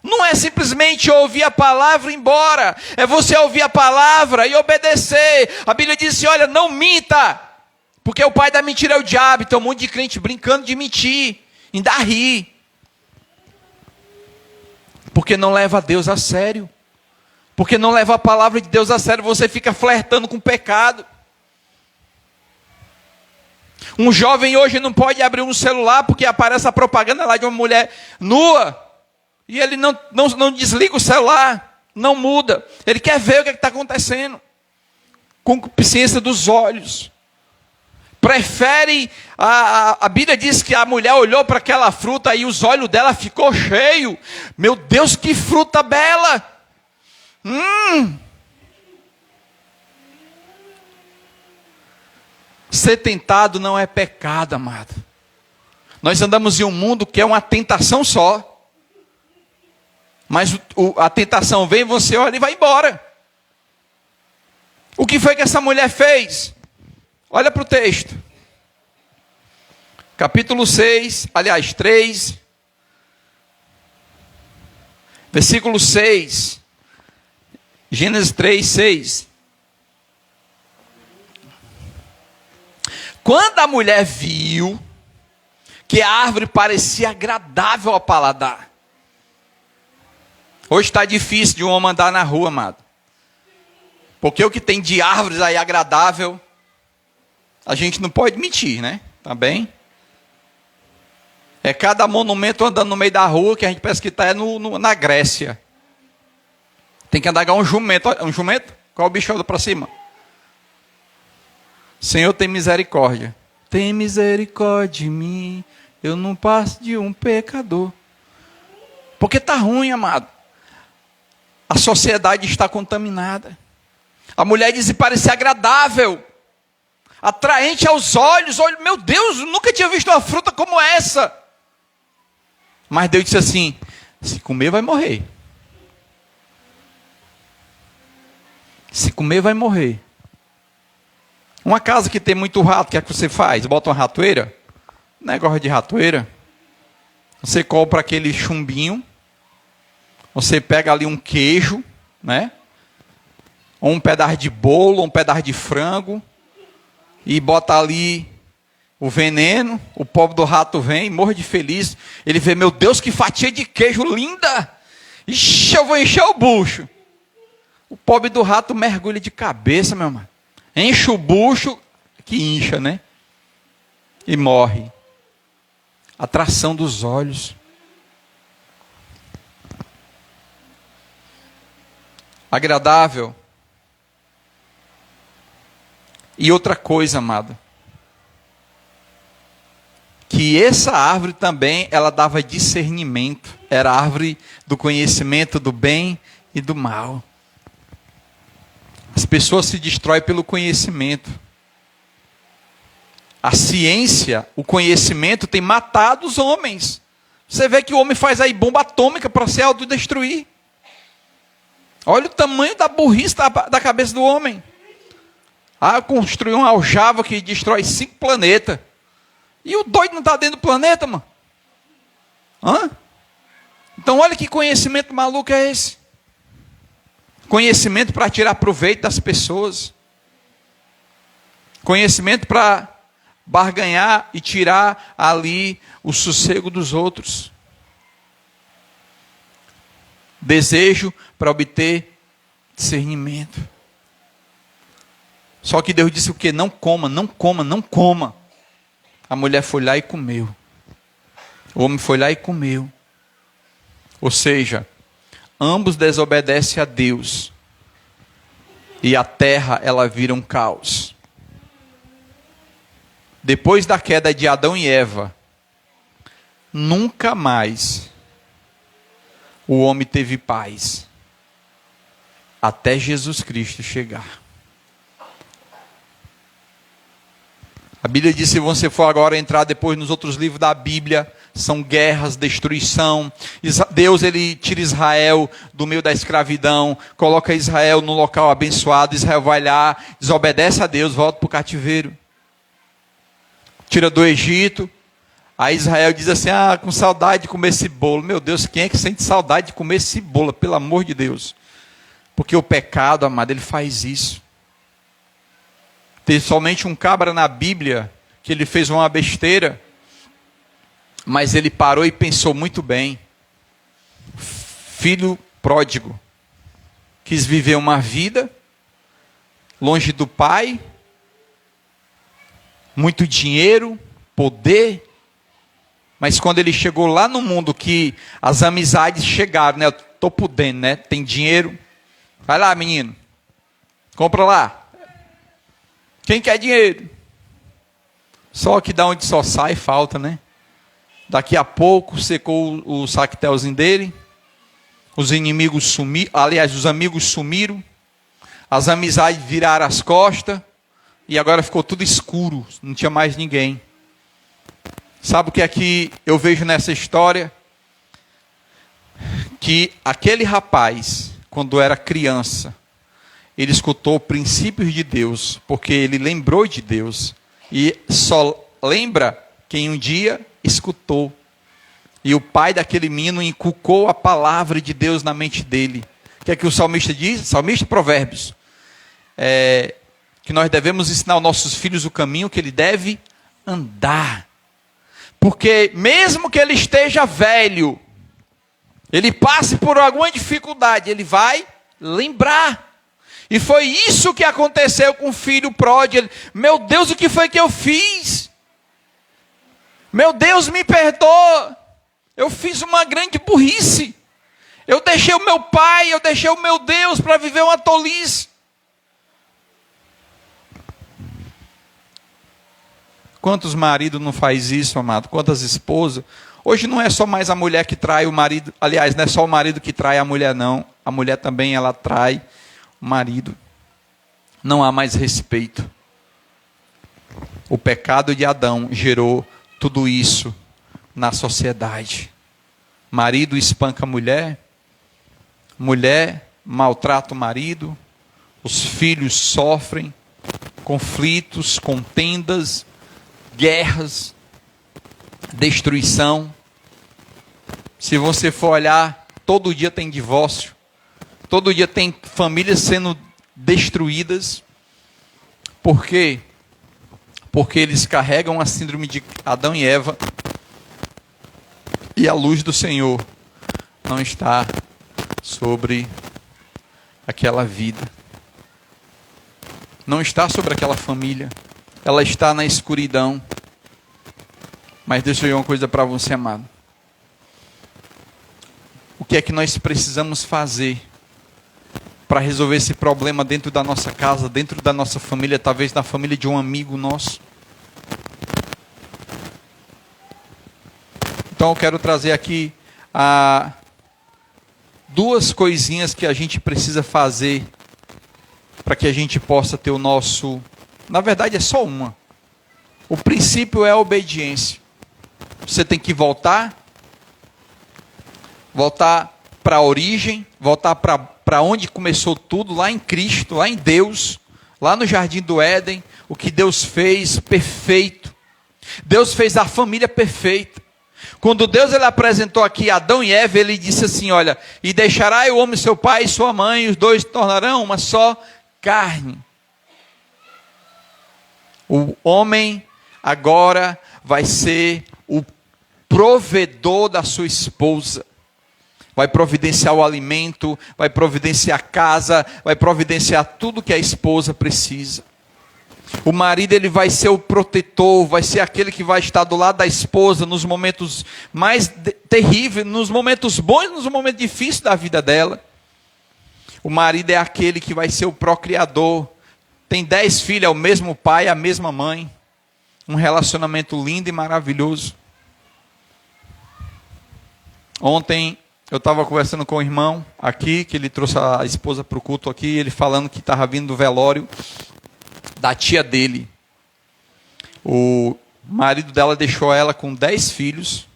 Não é simplesmente ouvir a palavra e ir embora. É você ouvir a palavra e obedecer. A Bíblia diz assim: olha, não minta. Porque o pai da mentira é o diabo. Então um monte de crente brincando de mentir. Ainda ri. Porque não leva a Deus a sério. Porque não leva a palavra de Deus a sério. Você fica flertando com o pecado. Um jovem hoje não pode abrir um celular porque aparece a propaganda lá de uma mulher nua. E ele não desliga o celular, não muda. Ele quer ver o que está acontecendo. Concupiscência dos olhos. Prefere, a Bíblia diz que a mulher olhou para aquela fruta e os olhos dela ficou cheio. Meu Deus, que fruta bela! Ser tentado não é pecado, amado. Nós andamos em um mundo que é uma tentação só. Mas a tentação vem, você olha e vai embora. O que foi que essa mulher fez? Olha para o texto. Capítulo 6, aliás 3. Versículo 6. Gênesis 3, 6. Quando a mulher viu que a árvore parecia agradável ao paladar. Hoje está difícil de um homem andar na rua, amado. Porque o que tem de árvores aí agradável, a gente não pode mentir, né? Tá bem? É cada monumento andando no meio da rua que a gente pensa que está na Grécia. Tem que andar igual um jumento. Um jumento? Qual o bicho anda para cima? Senhor, tem misericórdia. Tem misericórdia de mim. Eu não passo de um pecador. Porque está ruim, amado. A sociedade está contaminada. A mulher diz que parecia agradável, atraente aos olhos. Meu Deus, eu nunca tinha visto uma fruta como essa. Mas Deus disse assim: se comer vai morrer. Se comer vai morrer. Uma casa que tem muito rato, o que é que você faz? Bota uma ratoeira? Negócio de ratoeira. Você compra aquele chumbinho. Você pega ali um queijo, né? Ou um pedaço de bolo, um pedaço de frango. E bota ali o veneno. O pobre do rato vem, morre de feliz. Ele vê, meu Deus, que fatia de queijo linda. Ixi, eu vou encher o bucho. O pobre do rato mergulha de cabeça, meu irmão. Enche o bucho, que incha, né? E morre. Atração dos olhos. Agradável. E outra coisa, amado. Que essa árvore também, ela dava discernimento. Era a árvore do conhecimento do bem e do mal. As pessoas se destroem pelo conhecimento. A ciência, o conhecimento tem matado os homens. Você vê que o homem faz aí bomba atômica para se autodestruir. Olha o tamanho da burrice da cabeça do homem. Construiu uma aljava que destrói 5 planetas. E o doido não está dentro do planeta, mano. Então olha que conhecimento maluco é esse. Conhecimento para tirar proveito das pessoas. Conhecimento para barganhar e tirar ali o sossego dos outros. Desejo para obter discernimento. Só que Deus disse o quê? Não coma, não coma, não coma. A mulher foi lá e comeu. O homem foi lá e comeu. Ou seja, ambos desobedecem a Deus. E a terra, ela vira um caos. Depois da queda de Adão e Eva, nunca mais o homem teve paz. Até Jesus Cristo chegar. A Bíblia diz, se você for agora entrar depois nos outros livros da Bíblia, são guerras, destruição. Deus, ele tira Israel do meio da escravidão, coloca Israel no local abençoado. Israel vai lá, desobedece a Deus, volta para o cativeiro. Tira do Egito. Aí Israel diz assim, com saudade de comer esse bolo. Meu Deus, quem é que sente saudade de comer esse bolo? Pelo amor de Deus. Porque o pecado, amado, ele faz isso. Tem somente um cabra na Bíblia que ele fez uma besteira, mas ele parou e pensou muito bem. Filho pródigo, quis viver uma vida longe do pai, muito dinheiro, poder, mas quando ele chegou lá no mundo que as amizades chegaram, né? Eu estou podendo, né? Tem dinheiro, vai lá menino, compra lá. Quem quer dinheiro? Só que da onde só sai, falta, né? Daqui a pouco secou o saquetelzinho dele. Os inimigos sumiram. Aliás, os amigos sumiram. As amizades viraram as costas. E agora ficou tudo escuro. Não tinha mais ninguém. Sabe o que é que eu vejo nessa história? Que aquele rapaz, quando era criança, ele escutou princípios de Deus, porque ele lembrou de Deus. E só lembra quem um dia escutou. E o pai daquele menino inculcou a palavra de Deus na mente dele. O que é que o salmista diz? Salmista Provérbios. Que nós devemos ensinar aos nossos filhos o caminho que ele deve andar. Porque mesmo que ele esteja velho, ele passe por alguma dificuldade, ele vai lembrar. E foi isso que aconteceu com o filho pródigo. Meu Deus, o que foi que eu fiz? Meu Deus, me perdoa. Eu fiz uma grande burrice. Eu deixei o meu pai, eu deixei o meu Deus para viver uma tolice. Quantos maridos não faz isso, amado? Quantas esposas? Hoje não é só mais a mulher que trai o marido. Aliás, não é só o marido que trai a mulher, não. A mulher também, ela trai o marido. Não há mais respeito. O pecado de Adão gerou tudo isso na sociedade. Marido espanca a mulher. Mulher maltrata o marido. Os filhos sofrem conflitos, contendas, guerras, destruição. Se você for olhar, todo dia tem divórcio, todo dia tem famílias sendo destruídas. Por quê? Porque eles carregam a síndrome de Adão e Eva, e a luz do Senhor não está sobre aquela vida, não está sobre aquela família, ela está na escuridão. Mas deixa eu dizer uma coisa para você, amado. O que é que nós precisamos fazer para resolver esse problema dentro da nossa casa, dentro da nossa família, talvez na família de um amigo nosso? Então eu quero trazer aqui duas coisinhas que a gente precisa fazer para que a gente possa ter o nosso... Na verdade é só uma. O princípio é a obediência. Você tem que voltar para a origem, voltar para onde começou tudo, lá em Cristo, lá em Deus, lá no Jardim do Éden, o que Deus fez perfeito. Deus fez a família perfeita. Quando Deus ele apresentou aqui Adão e Eva, ele disse assim, olha, e deixará o homem seu pai e sua mãe, e os dois tornarão uma só carne. O homem agora vai ser o provedor da sua esposa. Vai providenciar o alimento, vai providenciar a casa, vai providenciar tudo que a esposa precisa. O marido ele vai ser o protetor, vai ser aquele que vai estar do lado da esposa nos momentos mais terríveis, nos momentos bons e nos momentos difíceis da vida dela. O marido é aquele que vai ser o procriador. Tem 10 filhos, é o mesmo pai, a mesma mãe. Um relacionamento lindo e maravilhoso. Ontem eu estava conversando com o irmão aqui, que ele trouxe a esposa para o culto aqui, ele falando que estava vindo do velório da tia dele. O marido dela deixou ela com 10 filhos.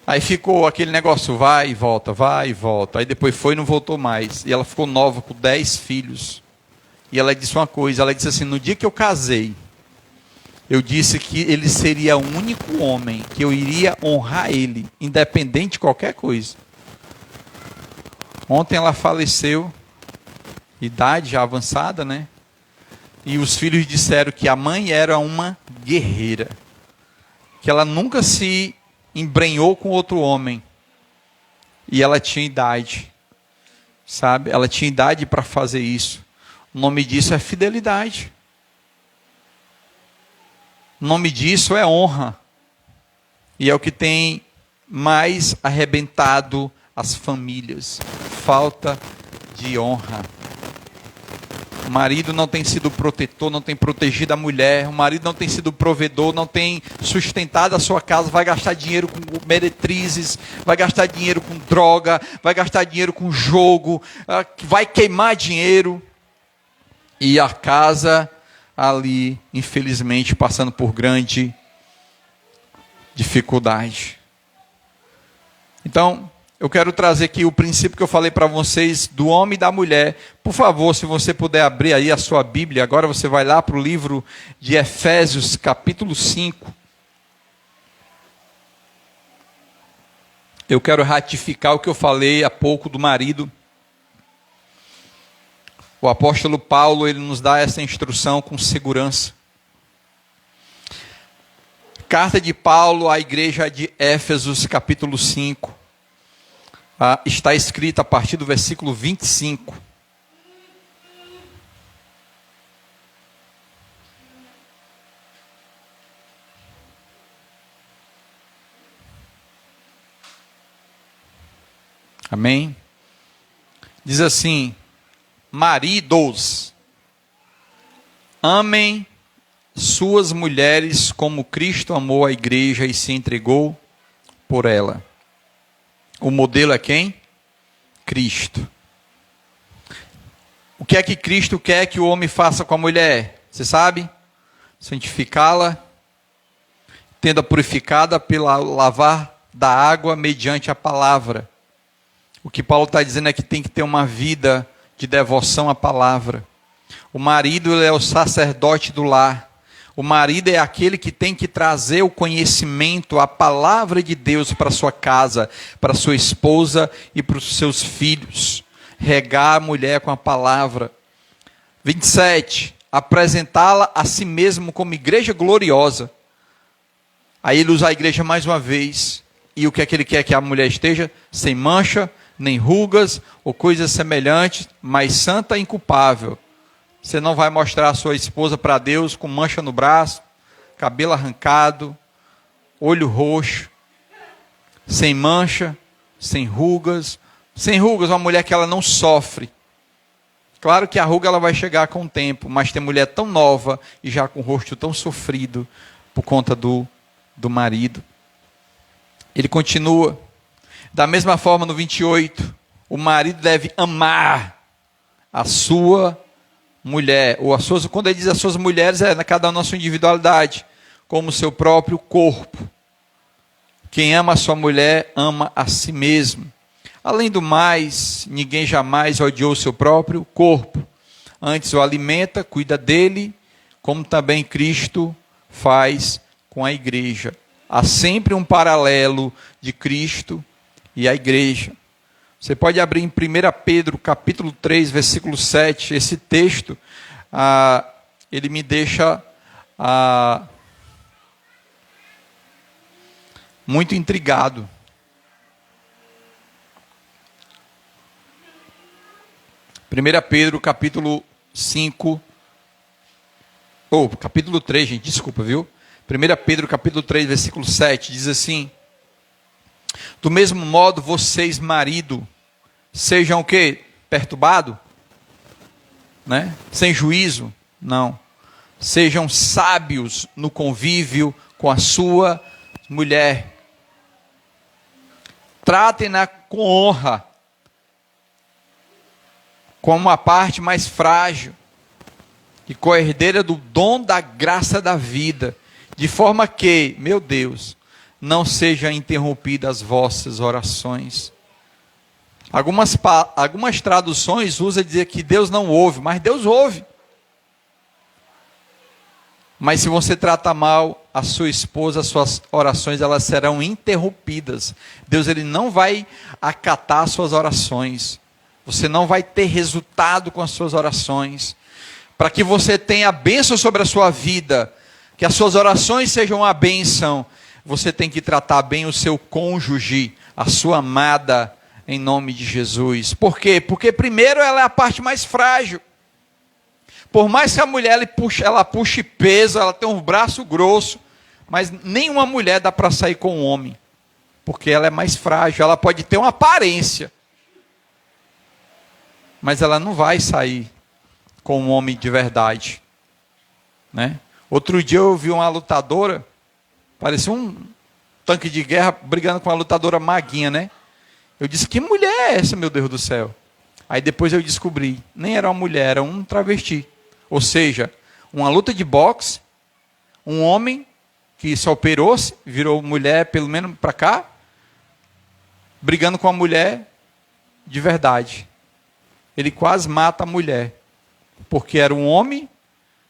Aí ficou aquele negócio, vai e volta, vai e volta. Aí depois foi e não voltou mais. E ela ficou nova com 10 filhos. E ela disse uma coisa, ela disse assim, no dia que eu casei, eu disse que ele seria o único homem, que eu iria honrar ele, independente de qualquer coisa. Ontem ela faleceu, idade já avançada, né? E os filhos disseram que a mãe era uma guerreira, que ela nunca se embrenhou com outro homem, e ela tinha idade, sabe? Ela tinha idade para fazer isso. O nome disso é fidelidade. O nome disso é honra. E é o que tem mais arrebentado as famílias. Falta de honra. O marido não tem sido protetor, não tem protegido a mulher. O marido não tem sido provedor, não tem sustentado a sua casa. Vai gastar dinheiro com meretrizes, vai gastar dinheiro com droga, vai gastar dinheiro com jogo, vai queimar dinheiro. E a casa ali, infelizmente, passando por grande dificuldade. Então, eu quero trazer aqui o princípio que eu falei para vocês do homem e da mulher. Por favor, se você puder abrir aí a sua Bíblia, agora você vai lá para o livro de Efésios, capítulo 5. Eu quero ratificar o que eu falei há pouco do marido. O apóstolo Paulo, ele nos dá essa instrução com segurança. Carta de Paulo à igreja de Éfesos, capítulo 5. Está escrita a partir do versículo 25. Amém? Diz assim: maridos, amem suas mulheres como Cristo amou a igreja e se entregou por ela. O modelo é quem? Cristo. O que é que Cristo quer que o homem faça com a mulher? Você sabe? Santificá-la, tendo-a purificada pela lavar da água mediante a palavra. O que Paulo está dizendo é que tem que ter uma vida de devoção à palavra. O marido é o sacerdote do lar. O marido é aquele que tem que trazer o conhecimento, a palavra de Deus para sua casa, para sua esposa e para os seus filhos. Regar a mulher com a palavra. 27. Apresentá-la a si mesmo como igreja gloriosa. Aí ele usa a igreja mais uma vez. E o que é que ele quer que a mulher esteja? Sem mancha, nem rugas ou coisas semelhantes, mas santa e inculpável. Você não vai mostrar a sua esposa para Deus com mancha no braço, cabelo arrancado, olho roxo, sem mancha, sem rugas. Sem rugas, uma mulher que ela não sofre. Claro que a ruga ela vai chegar com o tempo, mas tem mulher tão nova e já com o rosto tão sofrido por conta do marido. Ele continua. Da mesma forma, no 28, o marido deve amar a sua mulher, ou as suas, quando ele diz as suas mulheres, é cada uma na sua individualidade, como o seu próprio corpo. Quem ama a sua mulher, ama a si mesmo. Além do mais, ninguém jamais odiou o seu próprio corpo. Antes o alimenta, cuida dele, como também Cristo faz com a igreja. Há sempre um paralelo de Cristo e a igreja. Você pode abrir em 1 Pedro, capítulo 3, versículo 7. Esse texto, ele me deixa muito intrigado. 1 Pedro, capítulo 5, capítulo 3, gente, desculpa, viu? 1 Pedro, capítulo 3, versículo 7, diz assim: do mesmo modo, vocês, marido, sejam o quê? Perturbado? Né? Sem juízo? Não. Sejam sábios no convívio com a sua mulher. Tratem-na com honra, como a parte mais frágil e co-herdeira do dom da graça da vida, de forma que, meu Deus, não sejam interrompidas as vossas orações. Algumas traduções usam dizer que Deus não ouve, mas Deus ouve. Mas se você trata mal a sua esposa, as suas orações elas serão interrompidas. Deus ele não vai acatar suas orações. Você não vai ter resultado com as suas orações. Para que você tenha bênção sobre a sua vida, que as suas orações sejam uma bênção, você tem que tratar bem o seu cônjuge, a sua amada, em nome de Jesus. Por quê? Porque primeiro ela é a parte mais frágil. Por mais que a mulher ela puxe peso, ela tem um braço grosso, mas nenhuma mulher dá para sair com um homem. Porque ela é mais frágil, ela pode ter uma aparência, mas ela não vai sair com um homem de verdade. Né? Outro dia eu vi uma lutadora, parecia um tanque de guerra brigando com uma lutadora maguinha, né? Eu disse, que mulher é essa, meu Deus do céu? Aí depois eu descobri, nem era uma mulher, era um travesti. Ou seja, uma luta de boxe, um homem que se operou-se, virou mulher, pelo menos para cá, brigando com a mulher de verdade. Ele quase mata a mulher, porque era um homem,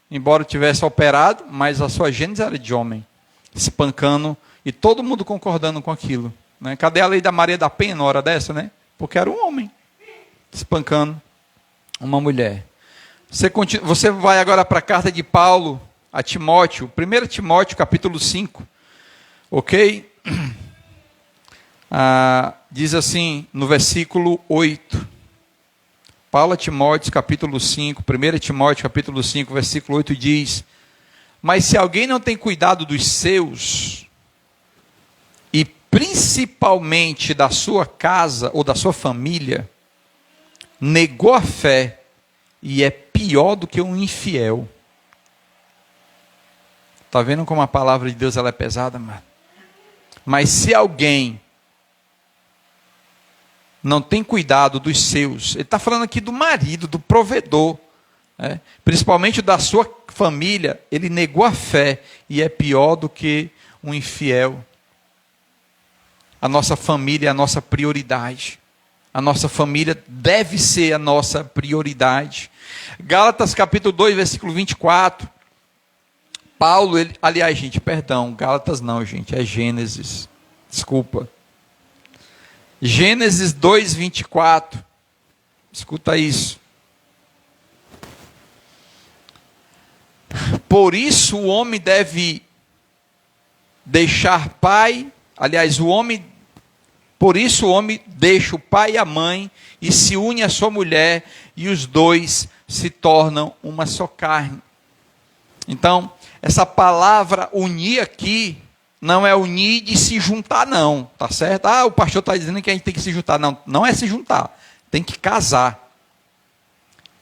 embora tivesse operado, mas a sua gênese era de homem, espancando, e todo mundo concordando com aquilo. Né? Cadê a lei da Maria da Penha na hora dessa, né? Porque era um homem, espancando uma mulher. Você vai agora para a carta de Paulo a Timóteo, 1 Timóteo, capítulo 5, ok? Diz assim, no versículo 8, Paulo a Timóteo, capítulo 5, 1 Timóteo, capítulo 5, versículo 8 diz: mas se alguém não tem cuidado dos seus, e principalmente da sua casa ou da sua família, negou a fé e é pior do que um infiel. Está vendo como a palavra de Deus ela é pesada, mano? Mas se alguém não tem cuidado dos seus, ele está falando aqui do marido, do provedor, né? Principalmente da sua família, ele negou a fé e é pior do que um infiel. A nossa família é a nossa prioridade. A nossa família deve ser a nossa prioridade. Gálatas capítulo 2, versículo 24. Paulo, aliás, gente, perdão, Gálatas não, gente, é Gênesis. Desculpa. Gênesis 2, 24. Escuta isso. Por isso o homem deve deixar pai, aliás, por isso o homem deixa o pai e a mãe e se une à sua mulher e os dois se tornam uma só carne. Então, essa palavra unir aqui não é unir de se juntar não, tá certo? O pastor está dizendo que a gente tem que se juntar. Não, não é se juntar, tem que casar.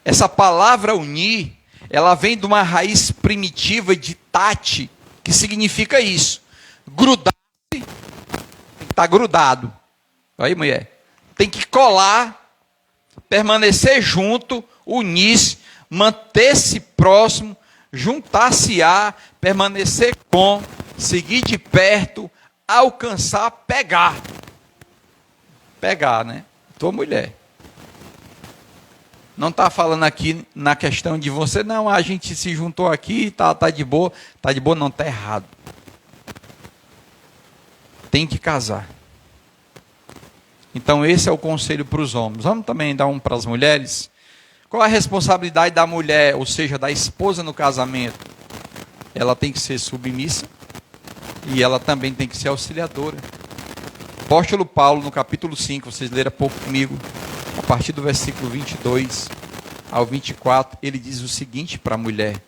Essa palavra unir, ela vem de uma raiz primitiva de tate, que significa isso. Grudar-se, tem que estar grudado. Aí, mulher, tem que colar, permanecer junto, unir-se, manter-se próximo, juntar-se-á, permanecer com, seguir de perto, alcançar, pegar. Pegar, né? Tua mulher. Não está falando aqui na questão de você, não, a gente se juntou aqui, tá de boa. Tá de boa, não, está errado. Tem que casar. Então esse é o conselho para os homens. Vamos também dar um para as mulheres. Qual a responsabilidade da mulher, ou seja, da esposa no casamento? Ela tem que ser submissa e ela também tem que ser auxiliadora. Apóstolo Paulo, no capítulo 5, vocês leram pouco comigo, a partir do versículo 22 ao 24, ele diz o seguinte para a mulher: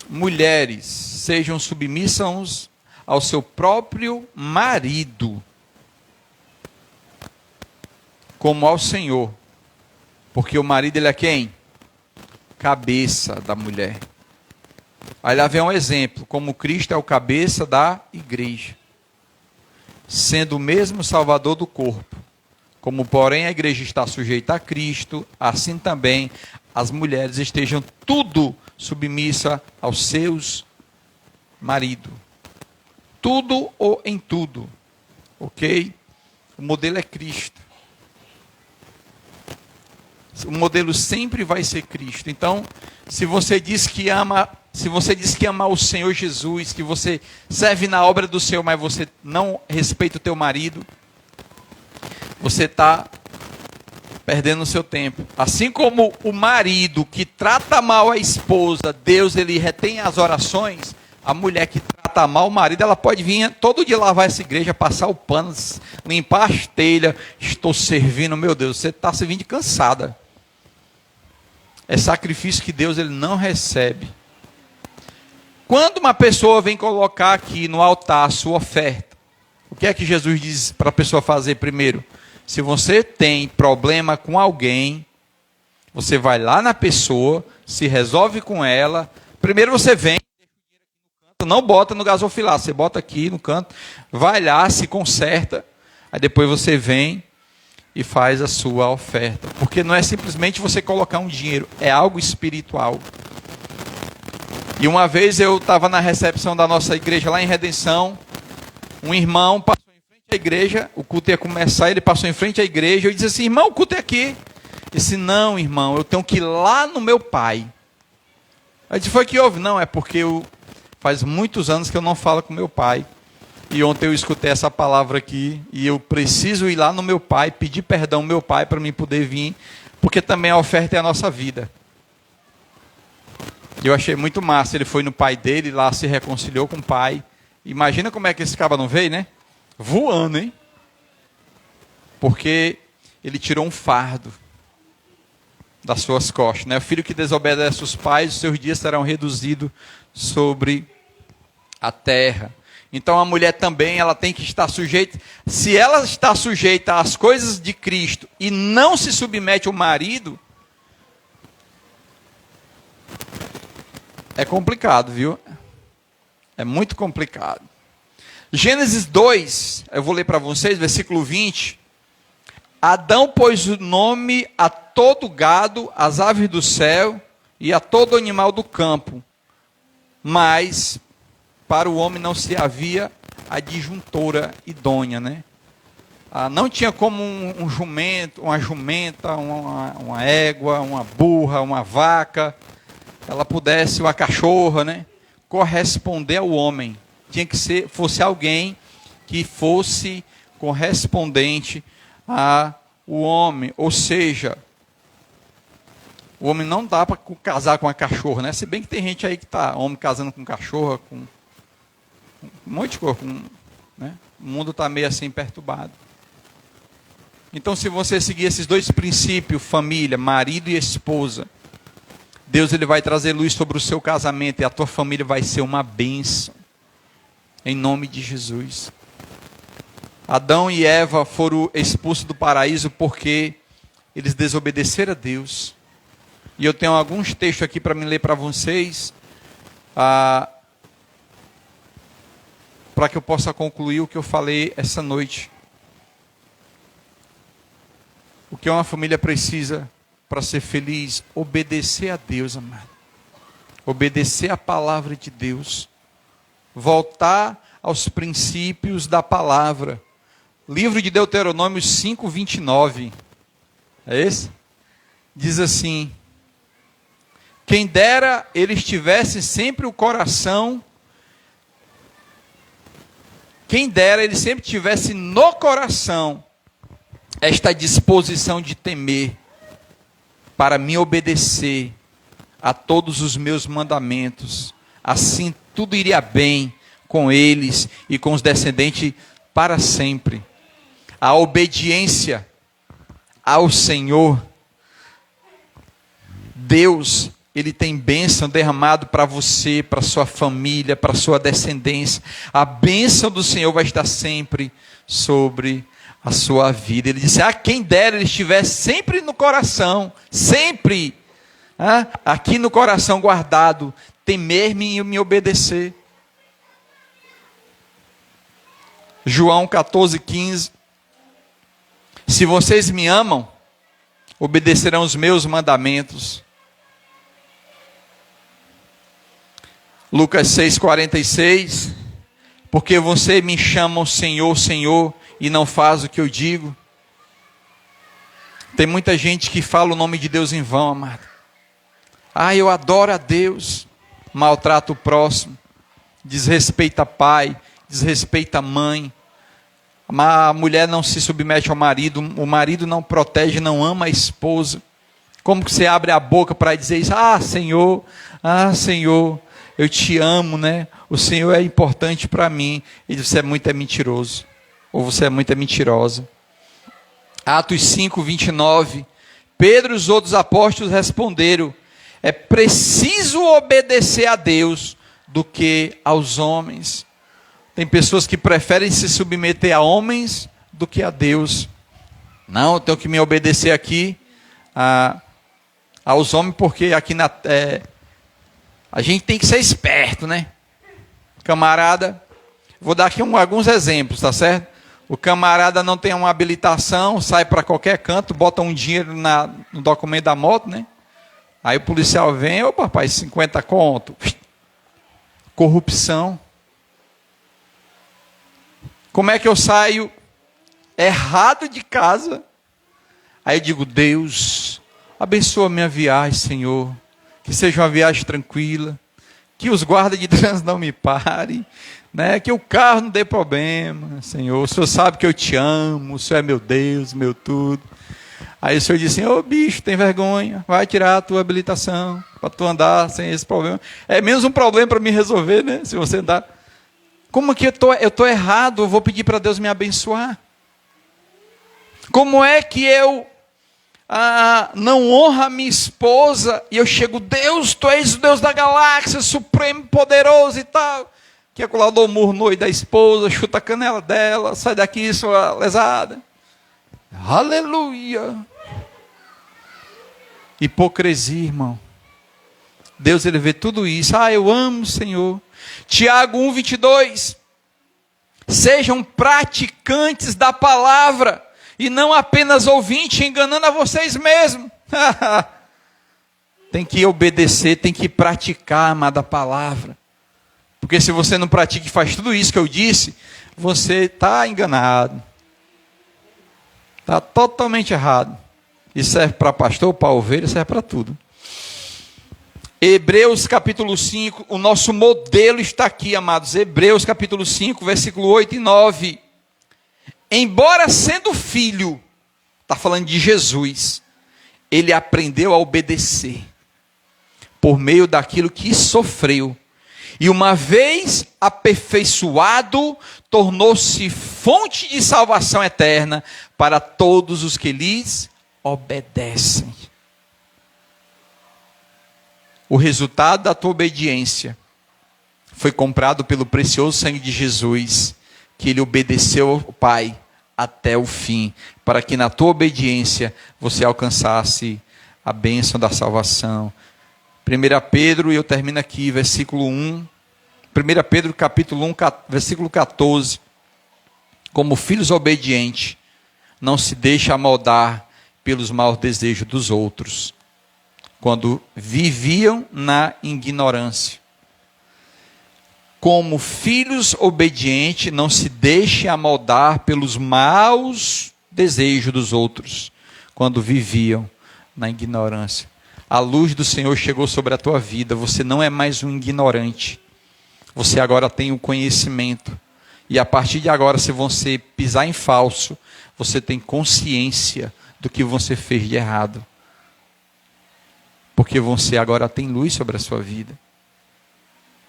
mulheres, sejam submissas ao seu próprio marido, como ao Senhor, porque o marido ele é quem? Cabeça da mulher. Aí lá vem um exemplo, como Cristo é o cabeça da igreja, sendo o mesmo Salvador do corpo. Como, porém, a igreja está sujeita a Cristo, assim também as mulheres estejam tudo submissa aos seus maridos. Tudo ou em tudo. Ok? O modelo é Cristo. O modelo sempre vai ser Cristo. Então, se você diz que ama o Senhor Jesus, que você serve na obra do Senhor, mas você não respeita o teu marido, você está perdendo o seu tempo. Assim como o marido que trata mal a esposa, Deus ele retém as orações, a mulher que trata mal o marido, ela pode vir todo dia lavar essa igreja, passar o pano, limpar as telhas. Estou servindo, meu Deus, você está servindo de cansada. É sacrifício que Deus ele não recebe. Quando uma pessoa vem colocar aqui no altar a sua oferta, o que é que Jesus diz para a pessoa fazer primeiro? Se você tem problema com alguém, você vai lá na pessoa, se resolve com ela. Primeiro você vem, não bota no gasofilar, você bota aqui no canto, vai lá, se conserta, aí depois você vem e faz a sua oferta. Porque não é simplesmente você colocar um dinheiro, é algo espiritual. E uma vez eu estava na recepção da nossa igreja lá em Redenção, um irmão passou em frente à igreja, o culto ia começar, ele passou em frente à igreja, eu disse assim: irmão, o culto é aqui. Ele disse: não, irmão, eu tenho que ir lá no meu pai. Aí disse: foi que houve? Não, é porque faz muitos anos que eu não falo com meu pai. E ontem eu escutei essa palavra aqui, e eu preciso ir lá no meu pai, pedir perdão ao meu pai para mim poder vir, porque também a oferta é a nossa vida. Eu achei muito massa, ele foi no pai dele, lá se reconciliou com o pai. Imagina como é que esse cara não veio, né? Voando, hein? Porque ele tirou um fardo das suas costas, né? O filho que desobedece os pais, os seus dias serão reduzidos sobre a terra. Então a mulher também, ela tem que estar sujeita. Se ela está sujeita às coisas de Cristo e não se submete ao marido, é complicado, viu? É muito complicado. Gênesis 2, eu vou ler para vocês, versículo 20. Adão pôs o nome a todo gado, às aves do céu e a todo animal do campo. Mas para o homem não se havia a disjuntora idônea, né? Não tinha como um jumento, uma jumenta, uma égua, uma burra, uma vaca, ela pudesse, uma cachorra, né? Corresponder ao homem. Tinha que fosse alguém que fosse correspondente ao homem. Ou seja, o homem não dá para casar com a cachorra, né? Se bem que tem gente aí que está, homem casando com cachorra, com um monte de coisa, né? O mundo está meio assim perturbado. Então, se você seguir esses dois princípios, família, marido e esposa, Deus ele vai trazer luz sobre o seu casamento e a tua família vai ser uma bênção. Em nome de Jesus. Adão e Eva foram expulsos do paraíso porque eles desobedeceram a Deus. E eu tenho alguns textos aqui para me ler para vocês, para que eu possa concluir o que eu falei essa noite. O que uma família precisa para ser feliz? Obedecer a Deus, amado. Obedecer a palavra de Deus. Voltar aos princípios da palavra. Livro de Deuteronômio 5:29. É esse? Diz assim: quem dera eles tivessem sempre o coração, quem dera eles sempre tivessem no coração esta disposição de temer, para me obedecer a todos os meus mandamentos. Assim tudo iria bem com eles e com os descendentes para sempre. A obediência ao Senhor, Deus, Ele tem bênção derramado para você, para sua família, para sua descendência. A bênção do Senhor vai estar sempre sobre a sua vida. Ele disse: quem dera ele estivesse sempre no coração, sempre, aqui no coração guardado, temer-me e me obedecer. João 14:15. Se vocês me amam, obedecerão os meus mandamentos. Lucas 6:46. Porque você me chama Senhor, Senhor, e não faz o que eu digo. Tem muita gente que fala o nome de Deus em vão, amado. Eu adoro a Deus, maltrata o próximo, desrespeita pai, desrespeita a mãe. A mulher não se submete ao marido, o marido não protege, não ama a esposa. Como que você abre a boca para dizer isso? Senhor, eu te amo, né? O Senhor é importante para mim. E você é mentiroso. Ou você é muito mentirosa. Atos 5:29. Pedro e os outros apóstolos responderam: é preciso obedecer a Deus do que aos homens. Tem pessoas que preferem se submeter a homens do que a Deus. Não, eu tenho que me obedecer aqui aos homens, porque aqui a gente tem que ser esperto, né? Camarada, vou dar aqui alguns exemplos, tá certo? O camarada não tem uma habilitação, sai para qualquer canto, bota um dinheiro no documento da moto, né? Aí o policial vem: ô papai, 50 conto. Corrupção. Como é que eu saio errado de casa? Aí eu digo: Deus, abençoa a minha viagem, Senhor. Que seja uma viagem tranquila. Que os guardas de trânsito não me parem. Né? Que o carro não dê problema, Senhor. O Senhor sabe que eu te amo. O Senhor é meu Deus, meu tudo. Aí o Senhor disse assim: ô bicho, tem vergonha. Vai tirar a tua habilitação para tu andar sem esse problema. É menos um problema para me resolver, né? Se você andar. Como que eu estou errado? Eu vou pedir para Deus me abençoar. Como é que eu não honro a minha esposa e eu chego: Deus, tu és o Deus da galáxia, supremo, poderoso e tal. que é colar o murro no olho da esposa, chuta a canela dela, sai daqui, sua lesada. Aleluia! Hipocrisia, irmão. Deus, ele vê tudo isso. Eu amo o Senhor. Tiago 1:22. Sejam praticantes da palavra e não apenas ouvintes, enganando a vocês mesmos. Tem que obedecer, tem que praticar, amada palavra. Porque se você não pratica e faz tudo isso que eu disse, você está enganado. Está totalmente errado. Isso serve para pastor, para ovelha, serve para tudo. Hebreus capítulo 5, o nosso modelo está aqui, amados. Hebreus capítulo 5, versículo 8 e 9. Embora sendo filho, está falando de Jesus, ele aprendeu a obedecer por meio daquilo que sofreu. E uma vez aperfeiçoado, tornou-se fonte de salvação eterna para todos os que lhes obedecem. O resultado da tua obediência foi comprado pelo precioso sangue de Jesus, que ele obedeceu ao Pai até o fim, para que na tua obediência você alcançasse a bênção da salvação. 1 Pedro, e eu termino aqui, versículo 1. 1 Pedro capítulo 1, versículo 14. Como filhos obedientes, não se deixe amoldar pelos maus desejos dos outros, quando viviam na ignorância. Como filhos obedientes, não se deixe amoldar pelos maus desejos dos outros, quando viviam na ignorância. A luz do Senhor chegou sobre a tua vida, você não é mais um ignorante, você agora tem o conhecimento, e a partir de agora, se você pisar em falso, você tem consciência do que você fez de errado. Porque você agora tem luz sobre a sua vida.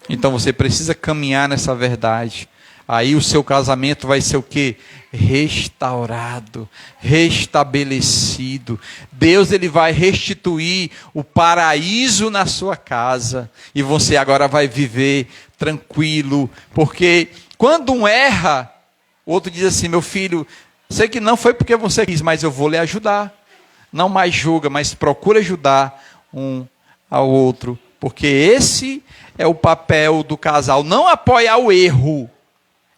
Então você precisa caminhar nessa verdade. Aí o seu casamento vai ser o quê? Restaurado, restabelecido. Deus, ele vai restituir o paraíso na sua casa. E você agora vai viver tranquilo. Porque quando um erra, o outro diz assim: meu filho, sei que não foi porque você quis, mas eu vou lhe ajudar. Não mais julga, mas procura ajudar um ao outro, porque esse é o papel do casal, não apoiar o erro,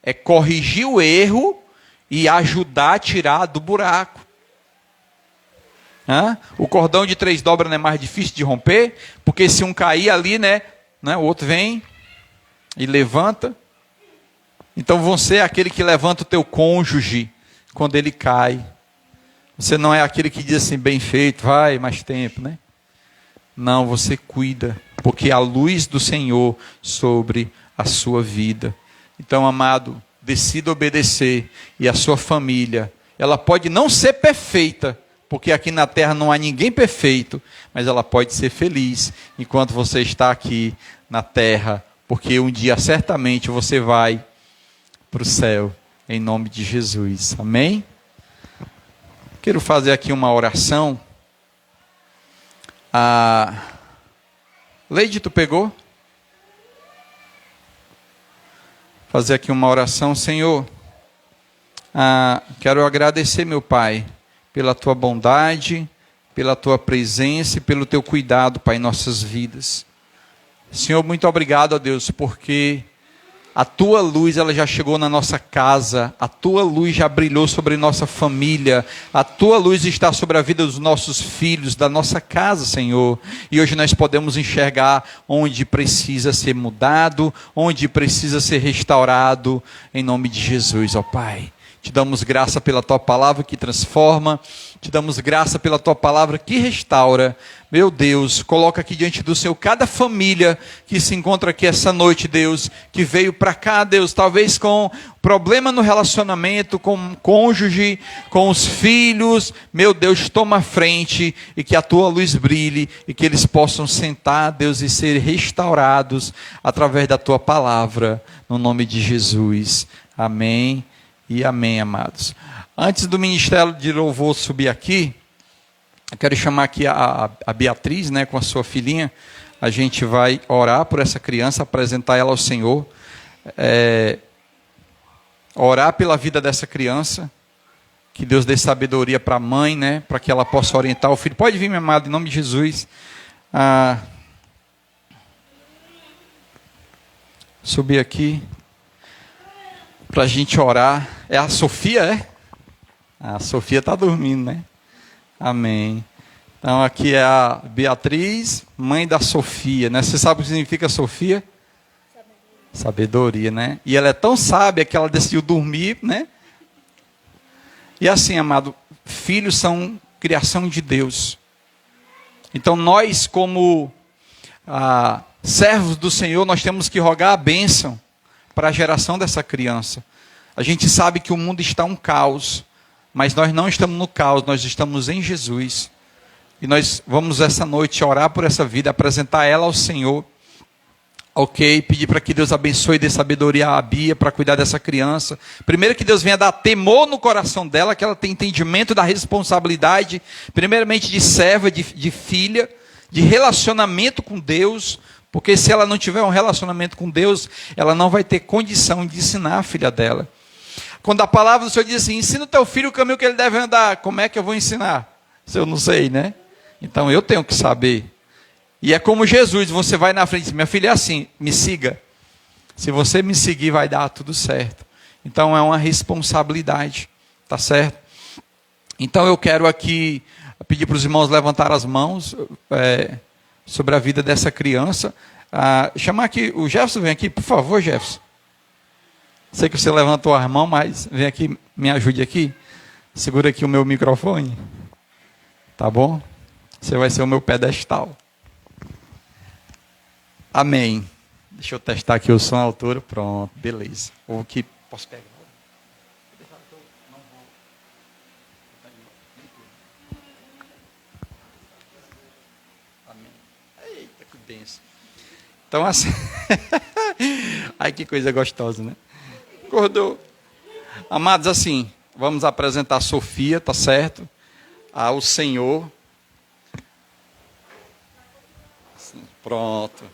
é corrigir o erro e ajudar a tirar do buraco. O cordão de 3 dobras não é mais difícil de romper, porque se um cair ali, o outro vem e levanta. Então você é aquele que levanta o teu cônjuge quando ele cai. Você não é aquele que diz assim: bem feito, vai mais tempo, Não, você cuida, porque a luz do Senhor sobre a sua vida. Então, amado, decida obedecer, e a sua família, ela pode não ser perfeita, porque aqui na terra não há ninguém perfeito, mas ela pode ser feliz enquanto você está aqui na terra, porque um dia certamente você vai para o céu, em nome de Jesus. Amém? Quero fazer aqui uma oração. Leide, tu pegou? Fazer aqui uma oração. Senhor, quero agradecer, meu Pai, pela tua bondade, pela tua presença e pelo teu cuidado, Pai, em nossas vidas. Senhor, muito obrigado, ó Deus, porque a tua luz, ela já chegou na nossa casa, a tua luz já brilhou sobre nossa família, a tua luz está sobre a vida dos nossos filhos, da nossa casa, Senhor. E hoje nós podemos enxergar onde precisa ser mudado, onde precisa ser restaurado, em nome de Jesus, ó Pai. Te damos graça pela tua palavra que transforma, te damos graça pela tua palavra que restaura. Meu Deus, coloca aqui diante do Senhor cada família que se encontra aqui essa noite, Deus, que veio para cá, Deus, talvez com problema no relacionamento, com o cônjuge, com os filhos. Meu Deus, toma a frente e que a tua luz brilhe e que eles possam sentar, Deus, e ser restaurados através da tua palavra, no nome de Jesus. Amém. E amém, amados. Antes do ministério de louvor subir aqui, eu quero chamar aqui a Beatriz, com a sua filhinha. A gente vai orar por essa criança, apresentar ela ao Senhor. orar pela vida dessa criança, que Deus dê sabedoria para a mãe, né, para que ela possa orientar o filho. Pode vir, meu amado, em nome de Jesus. Subir aqui para a gente orar. É a Sofia, é? A Sofia está dormindo, né? Amém. Então aqui é a Beatriz, mãe da Sofia, né? Você sabe o que significa Sofia? Sabedoria, né? E ela é tão sábia que ela decidiu dormir, né? E assim, amado, filhos são criação de Deus. Então nós, como servos do Senhor, nós temos que rogar a bênção para a geração dessa criança. A gente sabe que o mundo está um caos, mas nós não estamos no caos, nós estamos em Jesus. E nós vamos essa noite orar por essa vida, apresentar ela ao Senhor. Ok, pedir para que Deus abençoe e dê sabedoria à Bia para cuidar dessa criança. Primeiro que Deus venha dar temor no coração dela, que ela tenha entendimento da responsabilidade, primeiramente de serva, de filha, de relacionamento com Deus, porque se ela não tiver um relacionamento com Deus, ela não vai ter condição de ensinar a filha dela. Quando a palavra do Senhor diz assim, ensina o teu filho o caminho que ele deve andar, como é que eu vou ensinar? Se eu não sei, né? Então eu tenho que saber. E é como Jesus, você vai na frente e diz, minha filha é assim, me siga. Se você me seguir, vai dar tudo certo. Então é uma responsabilidade, tá certo? Então eu quero aqui pedir para os irmãos levantar as mãos sobre a vida dessa criança. Chamar aqui, o Jefferson vem aqui, por favor, Jefferson. Sei que você levantou as mãos, mas vem aqui, me ajude aqui. Segura aqui o meu microfone. Tá bom? Você vai ser o meu pedestal. Amém. Deixa eu testar aqui o som à altura. Pronto, beleza. Ou que posso pegar? Amém. Eita, que benção. Então assim. Ai, que coisa gostosa, né? Acordou. Amados, assim, vamos apresentar a Sofia, tá certo? Ao Senhor. Assim, pronto.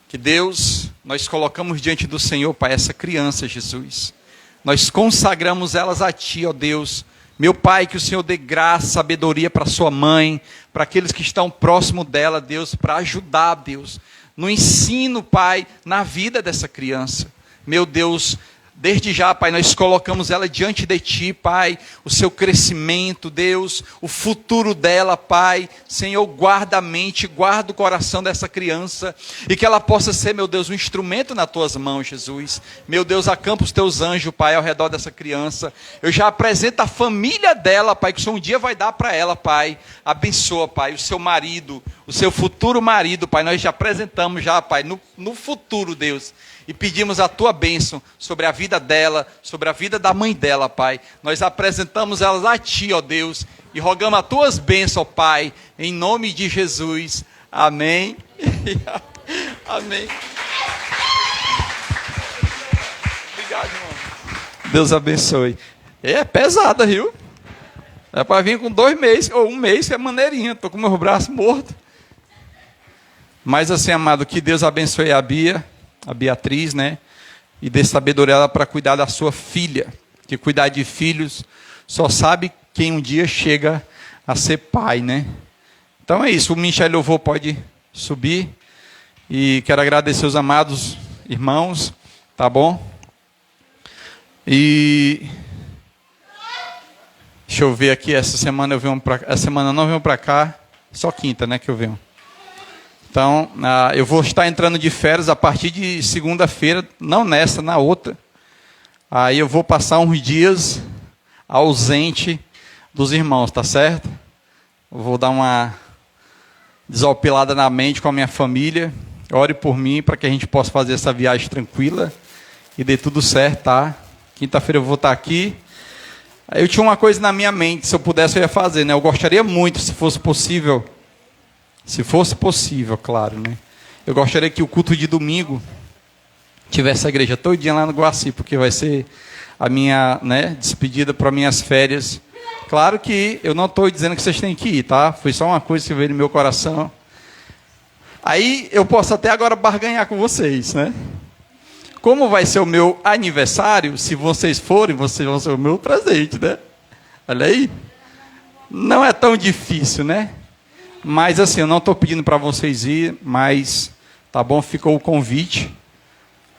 Que Deus, nós colocamos diante do Senhor, Pai, essa criança, Jesus. Nós consagramos elas a Ti, ó Deus. Meu Pai, que o Senhor dê graça, sabedoria para sua mãe, para aqueles que estão próximo dela, Deus, para ajudar, Deus, no ensino, Pai, na vida dessa criança. Meu Deus, desde já, Pai, nós colocamos ela diante de Ti, Pai, o seu crescimento, Deus, o futuro dela, Pai. Senhor, guarda a mente, guarda o coração dessa criança, e que ela possa ser, meu Deus, um instrumento nas Tuas mãos, Jesus. Meu Deus, acampa os Teus anjos, Pai, ao redor dessa criança. Eu já apresento a família dela, Pai, que o Senhor um dia vai dar para ela, Pai. Abençoa, Pai, o seu marido, o seu futuro marido, Pai. Nós já apresentamos já, Pai, no futuro, Deus. E pedimos a Tua bênção sobre a vida dela, sobre a vida da mãe dela, Pai. Nós apresentamos elas a Ti, ó Deus, e rogamos as Tuas bênçãos, ó Pai, em nome de Jesus. Amém. Amém. Obrigado, irmão. Deus abençoe. É pesada, viu? É para vir com 2 meses, ou 1 mês, que é maneirinha. Estou com meus braços mortos. Mas assim, amado, que Deus abençoe a Bia, a Beatriz, né? E dê sabedoria para cuidar da sua filha. Que cuidar de filhos só sabe quem um dia chega a ser pai, né? Então é isso. O Michel Louvor pode subir. E quero agradecer os amados irmãos. Tá bom? E deixa eu ver aqui. Essa semana eu venho essa semana não venho para cá. Só quinta, né? Que eu venho. Então, eu vou estar entrando de férias a partir de segunda-feira, não nessa, na outra. Aí eu vou passar uns dias ausente dos irmãos, tá certo? Eu vou dar uma desopilada na mente com a minha família. Ore por mim para que a gente possa fazer essa viagem tranquila e dê tudo certo, tá? Quinta-feira eu vou estar aqui. Eu tinha uma coisa na minha mente, se eu pudesse eu ia fazer, né? Eu gostaria muito, se fosse possível, claro, né? Eu gostaria que o culto de domingo tivesse a igreja todinha lá no Guaci, porque vai ser a minha, né, despedida para minhas férias. Claro que eu não estou dizendo que vocês têm que ir, tá? Foi só uma coisa que veio no meu coração. Aí eu posso até agora barganhar com vocês, né? Como vai ser o meu aniversário, se vocês forem, vocês vão ser o meu presente, né? Olha aí. Não é tão difícil, né? Mas assim, eu não estou pedindo para vocês ir, mas tá bom, ficou o convite.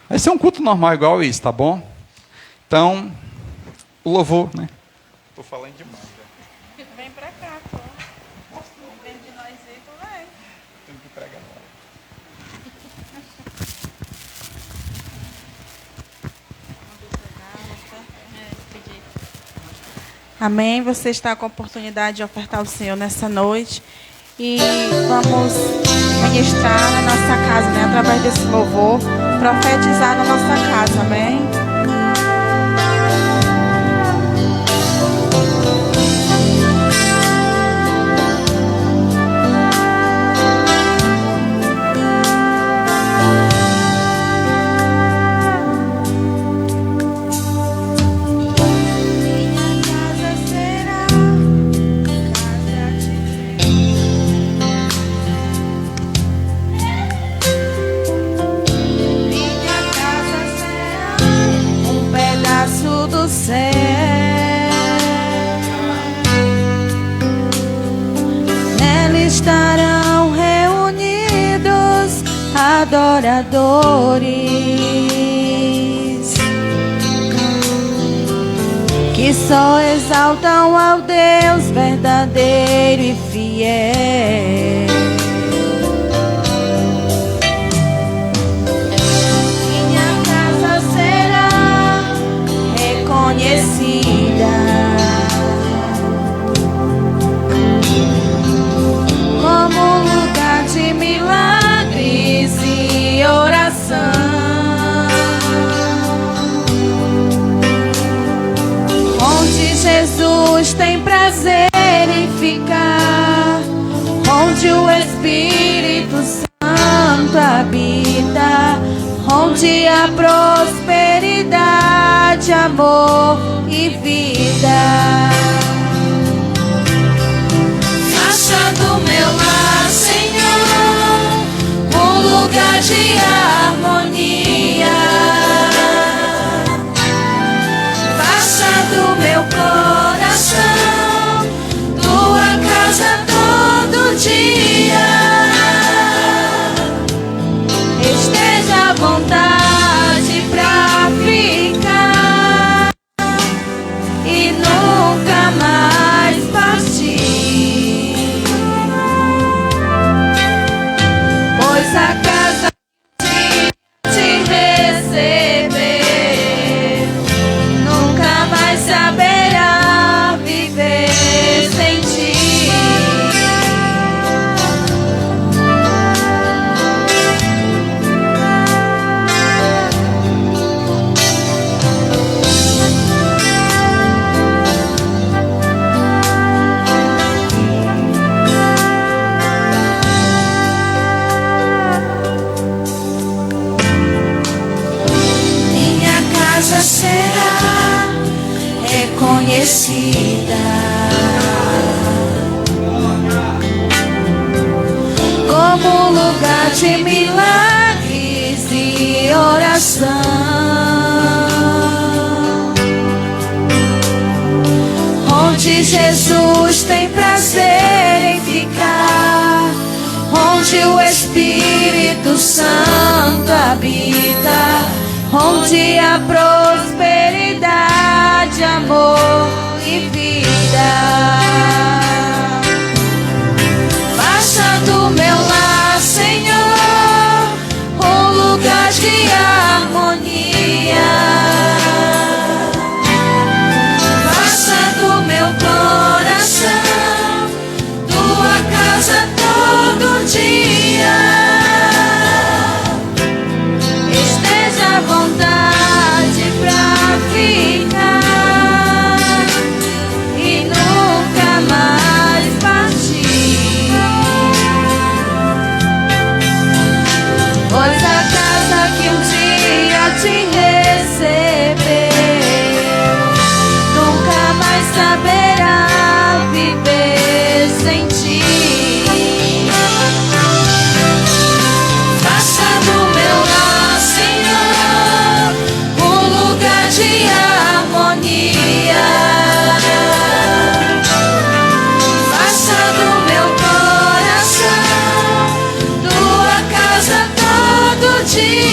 Vai ser um culto normal igual isso, tá bom? Então, o louvor, né? Estou falando demais. Já. Vem pra cá, pô. Vem de nós aí, tu vai. Tenho que pregar agora. Amém. Você está com a oportunidade de ofertar ao Senhor nessa noite. E vamos ministrar na nossa casa, né? Através desse louvor, profetizar na nossa casa, amém? Estarão reunidos adoradores que só exaltam ao Deus verdadeiro e fiel. Minha casa será reconhecida como lugar de milagres e oração, onde Jesus tem prazer em ficar, onde o Espírito Santo habita, onde há prosperidade, amor e vida. Faça do meu lar, Senhor, um lugar de harmonia. Faça do meu coração tua casa todo dia. Esteja à vontade pra ficar e nunca mais partir. Pois a casa te receber nunca mais saberá viver sem ti. Será reconhecida como lugar de milagres e oração, onde Jesus tem prazer em ficar, onde o Espírito Santo habita, onde há prosperidade, amor e vida. Faça do meu lar, Senhor, um lugar de harmonia. Faça do meu coração tua casa todo dia. Esteja à vontade pra ficar ti.